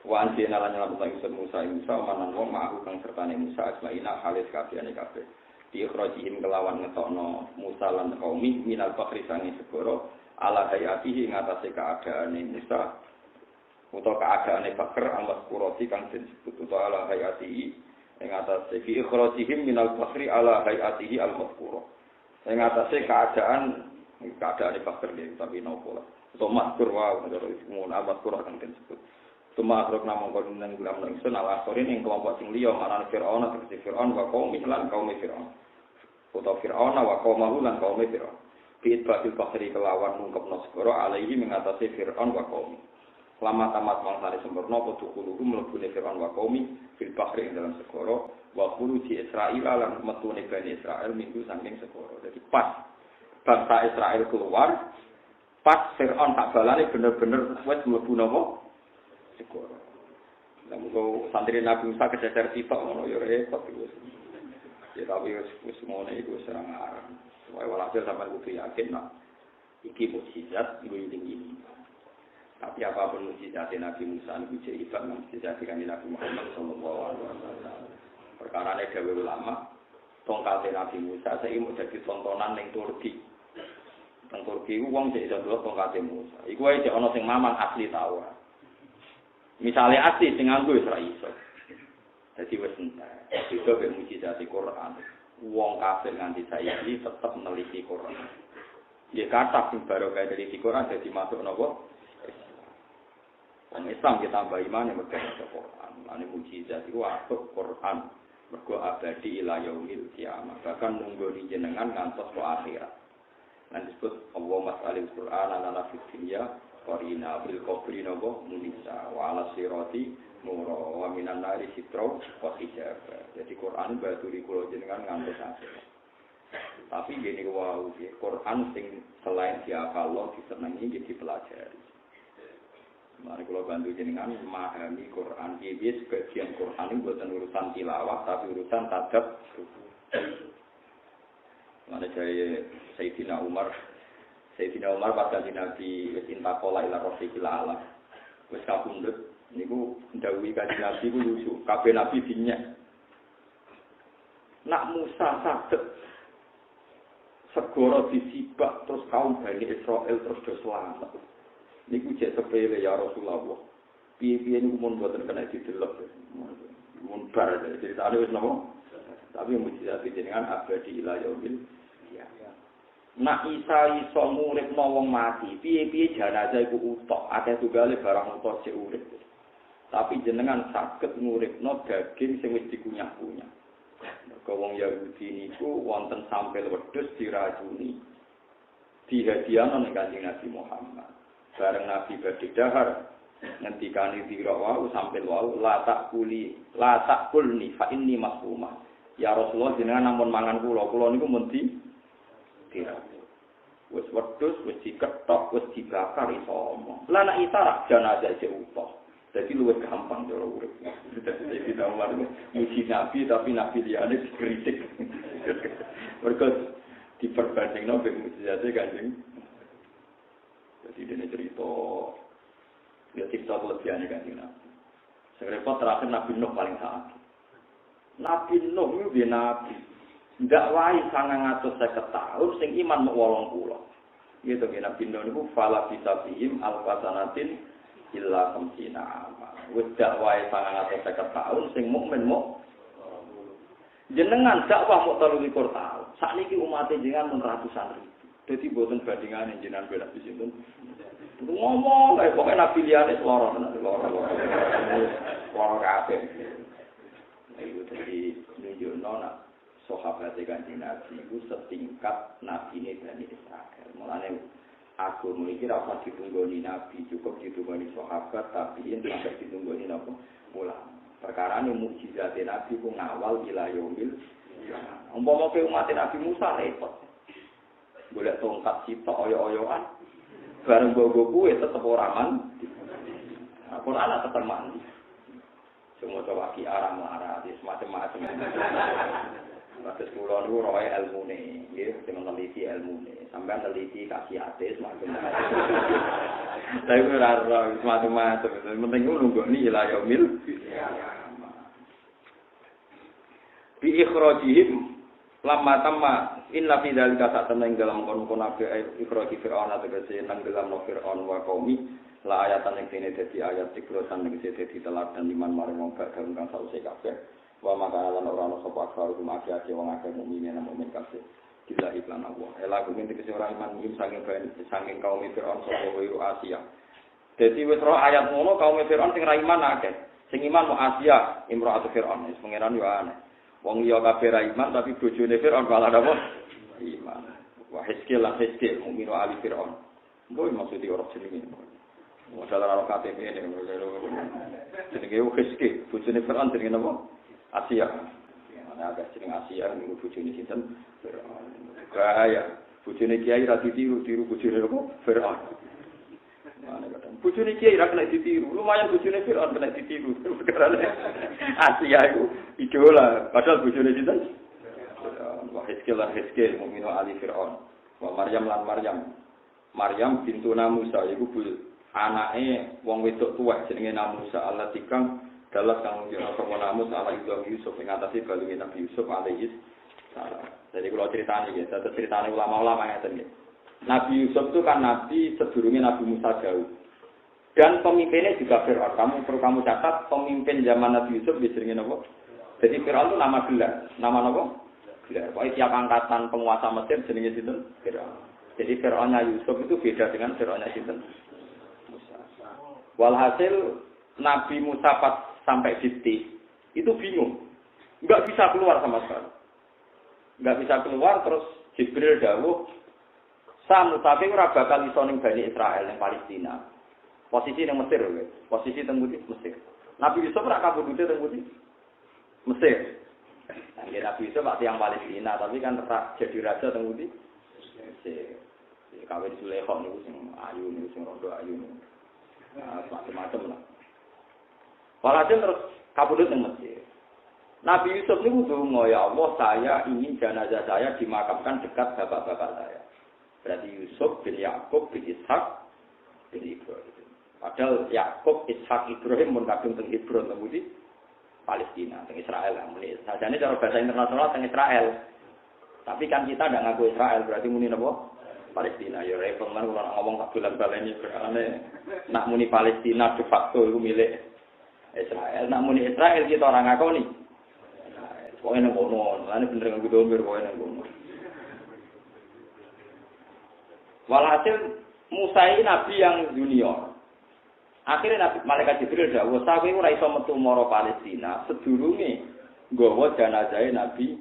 Wa anjena lan nyelametake Musa manan wong ma'ahu kang sertane Musa asmaina halis kabehane kabeh. Diikhrajihim kelawan ngetokno Musa lan kaumi minal fakhri sange segoro ala hayatihi ngatasi keadaane Musa utawa keadaane fakir amas kuroti kang disebut utawa ala hayatihi ngatasi diikhrajihim minal fakhri ala hayatihi al-mazkura ngatasi keadaane fakir tapi nopo lah utawa mazkur wa mun al-mazkura kang disebut Tuma akrok namung kon nang gulam nang sun ala sorin ing kelompok sing liya marane Firaun tegese Firaun wa kaum lan kaum Firaun. Utawa Firaun wa kaum lan kaum Firaun. Biit batil fakhri kelawan mungkepno segara alaihi mengatasi Firaun wa kaum. Lama tamat mangsane sempurna padha kuluhu mlebune Firaun wa kaum fil fakhri ing dalam segara wa khuruji Israil lan metune Bani Israil minggu saking segara. Jadi pas bangsa Israil keluar pas Firaun tak balane bener-bener wis mlebu napa segoro. Namun kau santri Nabi Musa kececer sitok ngono ya repot iku. Ya tapi wis ngono iku serang aran. Supaya walhasil sampeyan kudu yakin nak iki mukjizat iku ini. Tapi apapun mukjizat Nabi Musa niku cerita mukjizat Nabi Muhammad sallallahu alaihi wasallam. Perkarane gawe ulama tongkat Nabi Musa saiki mau dadi tontonan ning Turki. Nang Turki wong sik iso ndelok tongkat Musa. Iku wae ana sing mamang asli tawar. Misalnya asli sing nganggo wis ora iso. Dadi wis entek. Itu be mujizat Quran. Wong kafir nganti saiki tetep neliti Quran. Ya kata sing barokah dari Quran dadi masuk napa? Wong Islam kita tambah iman yang berkaitan Quran. Ane mujizat iku asuk Quran. Mergo abadi ila yaumil kiamah. Bahkan nunggu di jenengan ngantos ke akhirat. Lan disebut Allah mas'alil Quran ala fid dunya qarina bil qabri nabo munisa wa ala sirati nura wa minan nari sitro wa hijab. Jadi Quran baturi kula jenengan ngantos akhir. Tapi gini wau Quran sing selain diapalno disenengi jadi pelajari. Mari kula bantu jenengan memahami Quran. Piye sebagian Quran itu bukan urusan tilawah tapi urusan tadab. Mana saya Sayyidina Umar pas kanjeng Nabi wis intakola ila rafiqil ala. Wis kapundhut niku ndhawuhi kanjeng Nabi ku lucu. Kabeh nabi dinyek. Nak Musa saged segara disibak terus kaum Bani Israil terus do selamat. Niku jek sepele ya Rasulullah. Piye-piye niku mun boten kena didelok. Mun bar ceritane wis napa? Tapi mujizat jenengan abadi ila yaumil qiyamah. Nak Isa iso nguripno wong mati, piye-piye jenazah iku utok, akeh tunggale barang utok sik urip. Tapi jenengan saged nguripno daging sing wis dikunyah-kunyah. Mergo wong Yahudi niku wonten sampel wedhus diracuni. Dihadiahno ning Kanjeng Nabi Muhammad. Bareng Nabi badhe dahar ngendikane dira wau sampel wau la takulni fa inni masumah. Ya Rasulullah jenengan namun mangan kula niku mun dira. Wis wedhus, wis diketok, wis dibakar iso omong. Lah nek Isa ra jenazah sik utuh. Dadi luwih gampang cara urip. Dadi nomor muji nabi tapi nabi liyane dikritik. Mergo diperbandingno mbek mujizate Kanjeng. Jadi dene cerita dia cerita kelebihane Kanjeng Nabi. Sing repot terakhir Nabi Nuh paling sakit. Nabi Nuh itu dia nabi. Ndak wae 950 tahun sing iman mok 80. Gitu kan Nabi Nuh niku fala bisabihim alfasanatin illa khamsina amal. Wis dak wae 950 tahun sing mukmin mok jenengan dakwah mok 23 tahun. Sakniki umat jenengan mun ratusan ribu. Dadi boten bandingane jenengan bela sinten. Ngomong kae pokoke nabi liyane loro tenan loro kabeh. Iku dadi nunjukno nak sahabat Kanjeng Nabi iku setingkat nabine Bani Israil. Mulane aku iki ra usah ditunggoni nabi, cukup ditunggoni sahabat tabiin sampai ditunggoni napa ulama. Perkarane mukjizate nabi ku ngawal ila yaumil qiyamah. Umpama ke umat Nabi Musa repot. Golek tongkat sitok oyo-oyoan. Bareng bogo kuwe tetep ora mandi. Quran tetep mandi. Semua coba ki arah melarang di semacam-macam. Terus kula niku roe ilmune, nggih, sing neliti ilmune. Sampeyan neliti kasih ateis macam-macam. Tapi ora semacam-macam. Penting ku nunggoni ila yaumil bi ikhrajihim lamma tamma inna fi dzalika satameng dalam kon-kon ape ikhraji fir'aun tegese nang dalam fir'aun wa qaumi la ayatan ing dene dadi ayat tikrotan tegese dadi teladan liman marang wong gak kang sause kabeh wa maka lan ora ono sapa aksaru kumaki wong akeh mukminin mukmin kabeh bila iklan Allah ela kuwi tegese ora iman mungkin saking kaum fir'aun sapa wiru Asia dadi wis ro ayat ngono kaum fir'aun sing ra iman akeh sing iman mu Asia imra'atu fir'aun wis pangeran yo aneh. Wong liya kabeh ra iman tapi bojone Firaun malah apa? Iman. Wa Hizkil lan Hizkil mukminu ali Firaun. Mbok maksud ora jenenge. Modal ora KTP ne. Jenenge Hizkil, bojone Firaun jenenge apa? Asia. Ana agak jeneng Asia niku bojone sinten? Firaun. Kaya bojone Kiai ra ditiru bojone apa? Firaun. Ana kadang bojone Kiai ra kena ditiru. Lumayan bojone Firaun kena ditiru. Perkarane Asia iku idola, padahal bojone sinten? Wa Hizkil mukminu ali Fir'aun. Wa Maryam lan Maryam bintuna Musa iku anake wong wedok tuwek jenenge Musa Allah tikang dalas kang njono sapa Namus ala Yusuf ing atase balunge Nabi Yusuf alaihi salam. Jadi kalau ceritanya ya, satu ceritanya ulama-ulama ngeten nggih. Nabi Yusuf itu kan nabi sedurunge Nabi Musa jauh. Dan pemimpinnya juga Fir'aun. Kamu catat pemimpin zaman Nabi Yusuf jenenge napa? Jadi Fir'aun itu nama gelar. Nama apa? Gelar. Pokoknya tiap angkatan penguasa Mesir jenenge sinten? Fir'aun. Jadi Fir'aunnya Yusuf itu beda dengan Fir'aunnya sinten? Musa. Walhasil Nabi Musa pas sampai di itu bingung. Enggak bisa keluar sama sekali. Enggak bisa keluar terus Jibril dawuh, "Sam tapi ora bakal iso ning Bani Israil ning Palestina." Posisi ning Mesir lho. Posisi teng Mesir. Nabi Yusuf ora kabudute teng Mesir. Nah, Nabi Yusuf waktu yang Palestina, tapi kan jadi raja teng Mesir. Kawin Zulaikha niku sing ayu niku sing rondo ayu niku. Nah, macam-macam lah. Walhasil terus kabudut teng Mesir. Nabi Yusuf niku ndonga, "Ya Allah, saya ingin jenazah saya dimakamkan dekat bapak-bapak saya." Berarti Yusuf bin Yakub bin Ishak bin Ibrahim. Padahal Yakub, Ishak, Ibrahim pun kadung teng Hebron teng Palestina, teng Israel lah. Sajane cara bahasa internasional teng Israel. Tapi kan kita ndak ngaku Israel, berarti muni napa? Palestina. Ya repot man kalau ngomong tak bulan-baleni berane nak muni Palestina de facto iku milik Israel. Nak muni Israel kita orang ngakoni. Israel. Pokoke nang kono, lan bener nganggo domir pokoke nang kono. Walhasil Musa ini nabi yang junior. Akhirnya Nabi Malaikat Jibril dawuh, "Sakowe ora iso metu mara Palestina sedurunge nggawa janazahe Nabi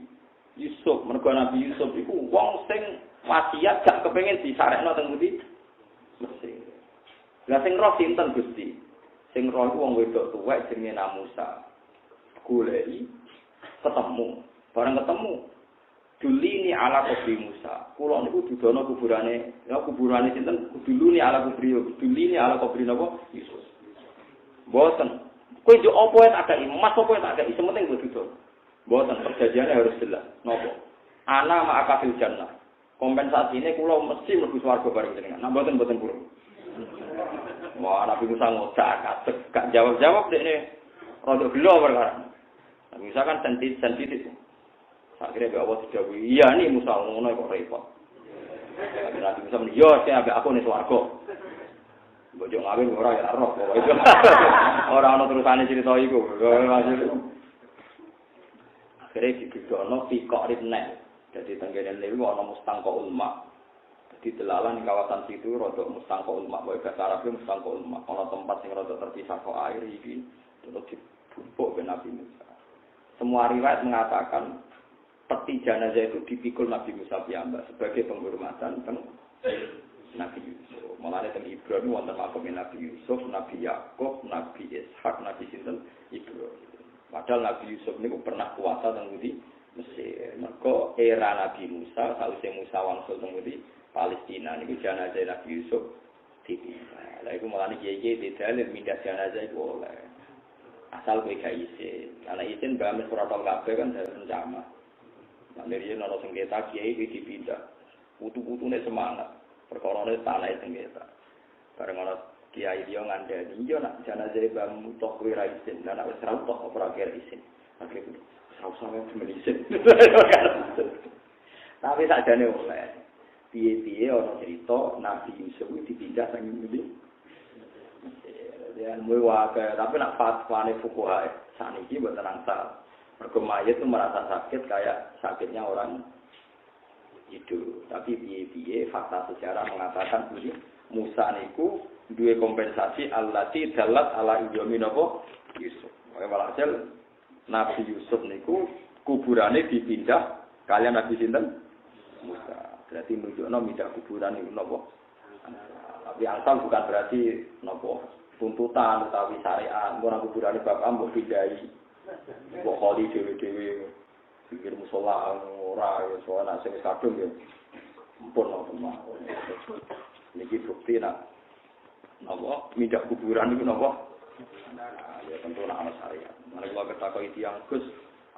Yusuf." Mergo Nabi Yusuf iku wong sing wasiat gak kepengin disarekno teng pundi? Mesir. Lah sing roh sinten Gusti? Sing roh iku wong wedok tuwek jenenge Musa. Goleki ketemu. Bareng ketemu Dulini ala kubri Musa. Kula niku dudono kuburane sinten? Duluni ala kubri. Dulini ala kubri napa? Yusuf. Mboten. Kowe yo opo tak ada emas opo tak ada sementing kowe dudono. Mboten perjanjiane harus jelas. Napa? Ana ma'akafil jannah. Kompensasine kula mesti mlebu swarga bareng jenengan. Nah mboten kula. Wah, Nabi Musa ngocak, gak jawab-jawab dekne. Rada gelo perkara. Nabi Musa kan sensitif. Akhirnya Mbak Allah dijawab, iya nih Musa ngono kok repot. Tapi Nabi Musa muni, yo saya ambek aku ning swarga. Bojo ngawin ora ya roh kok itu. Ora ono terusane cerita iku. Akhirnya dibidono fikok ribne. Jadi tenggene niku ana mustangqa ulma. Jadi delalan di kawasan situ rada mustangqa ulma, wae bahasa Arab mustangqa ulma. Ana tempat sing rada terpisah kok air iki terus dibubuk be Nabi Musa. Semua riwayat mengatakan peti jenazah itu dipikul Nabi Musa piyambak sebagai penghormatan teng Nabi Yusuf. Mulane teng Ibrahim wonten makom Nabi Yusuf, Nabi Yakub, Nabi Ishak, Nabi sinten Ibrahim. Padahal Nabi Yusuf niku pernah kuasa teng ngendi Mesir. Mergo era Nabi Musa, sausé Musa wangsul teng ngendi Palestina niku jenazah Nabi Yusuf dipindah. Lah iku mulane kiye-kiye didalil mindah jenazah iku oleh. Asal kowe gak isin. Karena isin mbah mes protokol kabeh kan dari rencana. Dari ana sengketa kiai iki dipindah. Putu-putune semangat. Perkarane tanah sengketa. Bareng ana kiai dia ngandani, yo nak jenazah Mbah Mutok kowe ra isin, lan nek wis ra utok ora kira isin. Akhire sausane isin. Tapi sakjane oleh. Piye-piye ana cerita Nabi Yusuf dipindah sang ngendi? Ya mulai wae, tapi nak fatwane fuqaha saniki mboten angsal. Mergo mayit itu merasa sakit kayak sakitnya orang hidup. Tapi piye-piye fakta sejarah mengatakan begini, Musa niku duwe kompensasi allati dalat ala idomi napa Yusuf. Walhasil Nabi Yusuf niku kuburane dipindah kalian Nabi sinten? Musa. Berarti nunjukno mindah kuburan niku napa? Tapi asal bukan berarti napa tuntutan utawi syariat. Ora kuburane bapak mbok pindahi. Mbok kholi dhewe-dhewe pikir musala ora ya soal nek sing kadung ya ampun apa. Niki bukti nak napa mindah kuburan niku napa? Ya tentu ana syariat. Mari kula ketakoki tiyang Gus,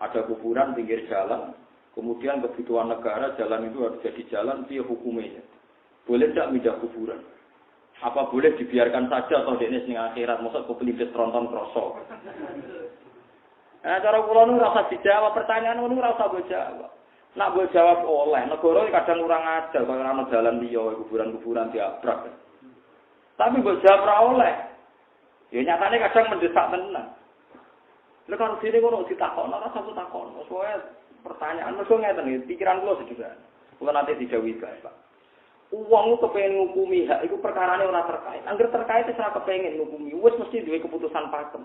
ada kuburan pinggir jalan, kemudian kebutuhan negara jalan itu harus jadi jalan, piye hukumnya? Boleh tidak mindah kuburan? Apa boleh dibiarkan saja atau dene sing akhirat mosok kepelipis tronton kroso? Cara kula nu ora usah dijawab pertanyaan ngono ora usah mbok jawab. Nak mbok jawab oleh, negara kadang kurang ajar kaya ora ana dalan liya kuburan-kuburan diabrak. Tapi mbok jawab ora oleh. Ya nyatane kadang mendesak tenan. Lha kan sine ngono ditakokno ora satu takon. Soale pertanyaan mergo ngeten iki pikiran kula sederhana. Kula nate dijawab Pak. Uang itu kepengen ngukumi hak itu perkarane ora terkait. Angger terkait wis ora kepengin ngukumi, wis mesti duwe keputusan pakem.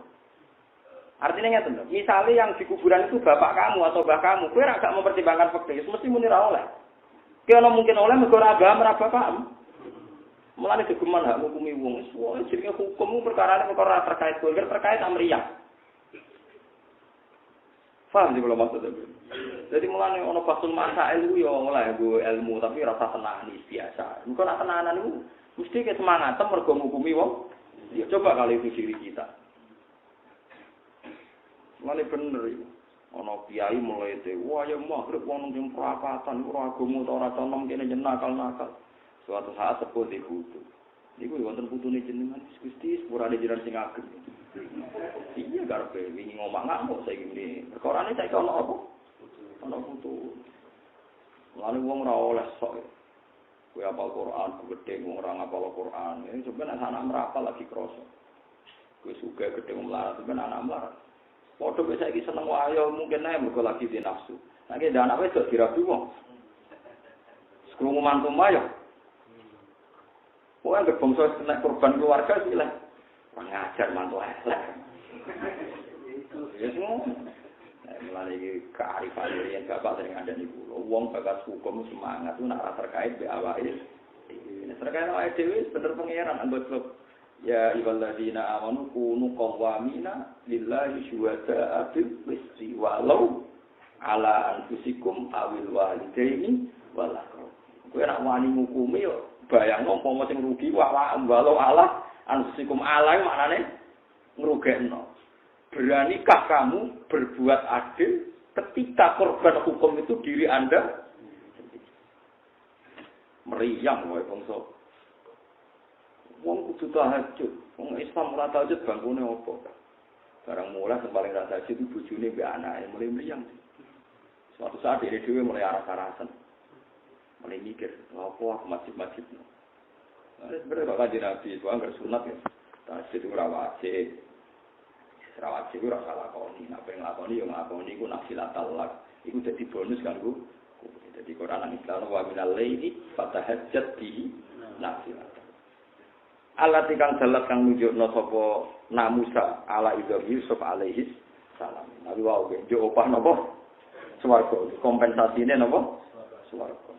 Artinya ngeten, misalnya yang di kuburan itu bapak kamu atau mbah kamu, kowe ora gak mempertimbangkan fakta, mesti muni ra oleh. Ki ana mungkin oleh mergo ora agama ora bapakmu. Mulane gegeman hak ngukumi wong, wis jenenge hukum perkarane perkara terkait kowe, terkait amriyah. Paham sih kalau maksudnya. Jadi mulane ana basul masail iku ya oleh go ilmu tapi rasa tenang biasa. Engko nek tenanan iku mesti ke semangat mergo ngukumi wong. Ya coba kali itu diri kita. Mulane bener iku. Ana kiai mulai te, wah ya maghrib wong ning perapatan ora agama ora tonom kene nakal-nakal. Suatu saat sepuh di kutu. Niku wonten putune jenengan Gusti sepurane jenengan sing ageng. Iya karepe wingi ngomong ngamuk saiki ngene. Perkarane saiki ana apa? Ana putu. Lalu wong ora oleh sok. Kowe apal Quran, gedhe wong ora ngapal Quran. Ini sampeyan anak merapal lagi kroso. Kowe suka gedhe melarat, sampeyan anak melarat. Padha kowe saiki seneng wae mungkin ae mergo lagi di nafsu. Nek ndak anak wedok dirabi wong. Sekrungu mantu mayo. Wong anggere bangsa kena korban keluarga sih lah. Ngajar mantu elek. Ya semua. Mulai iki kearifan yang bapak sering ada di pulau. Wong bakat hukum semangat itu nak terkait be awake. Terkait awake dhewe bener pangeran anggot ya iballadzina amanu kunu qawwamina lillahi syuhada'a bil qisti walau ala anfusikum awil walidaini wal aqrab. Kowe nek wani ngukumi yo bayangno umpama sing rugi walau ala anfusikum ala maknane ngrugekno. Beranikah kamu berbuat adil ketika korban hukum itu diri Anda? Meriang wae bangsa. Wong kudu tahajud. Wong Islam ora tahajud bangkune opo? Barang mulai sing paling ra tahajud itu bojone mbek anake mulai meriang. Suatu saat dia dhewe mulai aras-arasan. Mulai mikir, opo aku masjid-masjid. Nah, sebenarnya kok kanjeng Nabi itu anggar sunat ya. Tahajud itu ora wajib. Ora wajib ora salah lakoni. Nek pengen lakoni yo nglakoni iku nafilatul lak. Iku dadi bonus kanggo. Jadi Quran Islam wa minal laili fatahajjat bihi nafilah. Allah tikang dalat kang nunjukno sapa Namusa ala Ibrahim Yusuf alaihi salam. Nabi wae njuk opah napa? Swarga. Kompensasine napa? Swarga.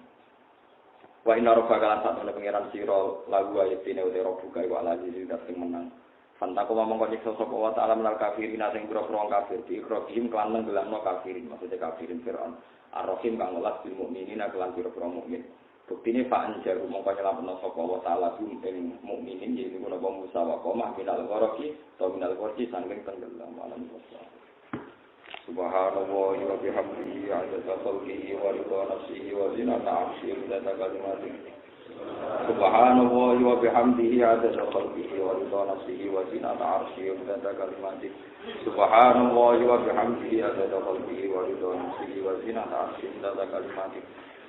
Wa inna rabbaka lan satune pangeran sira lagu ayatine uta rabbuka wa ala jizi sing menang. Fantako mongko nyiksa sapa wa ta'ala menal kafirin sing pira-pira kafir di ikrahim kelan nenggelamno kafirin maksudnya kafirin Firaun. Ar-Rahim kang welas bil mukminin lan pira-pira mukmin. Buktine fa'an jaru mongko nyelametno sapa wa ta'ala ing mukminin yaiku napa Musa wa qomah minal gharafi to minal gharafi saking tenggelam alam Musa. Subhanallah wa bihamdihi 'adada khalqihi wa ridha nafsihi wa zinata 'arsyihi wa zinata kalimatihi. Subhanallah wa bihamdihi 'adada khalqihi wa ridha nafsihi wa zinata 'arsyihi wa zinata kalimatihi. Subhanallah wa bihamdihi 'adada khalqihi wa ridha nafsihi wa zinata 'arsyihi wa zinata kalimatihi.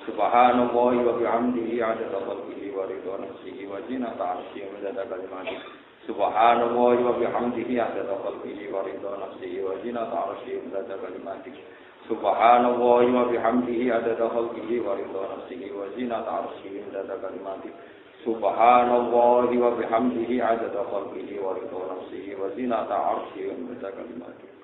Subhanallah wa bihamdihi 'adada khalqihi wa ridha nafsihi wa zinata 'arsyihi wa zinata kalimatihi. Subhanallah wa bihamdihi 'adada khalqihi wa ridha nafsihi wa zinata 'arsyihi wa zinata kalimatihi. Subhanallah wa bihamdihi 'adada khalqihi wa ridha nafsihi wa zinata 'arsyihi wa zinata kalimatihi. Subhanallah wa bihamdihi 'adada khalqihi wa ridha nafsihi wa zinata 'arsyihi wa zinata kalimatihi.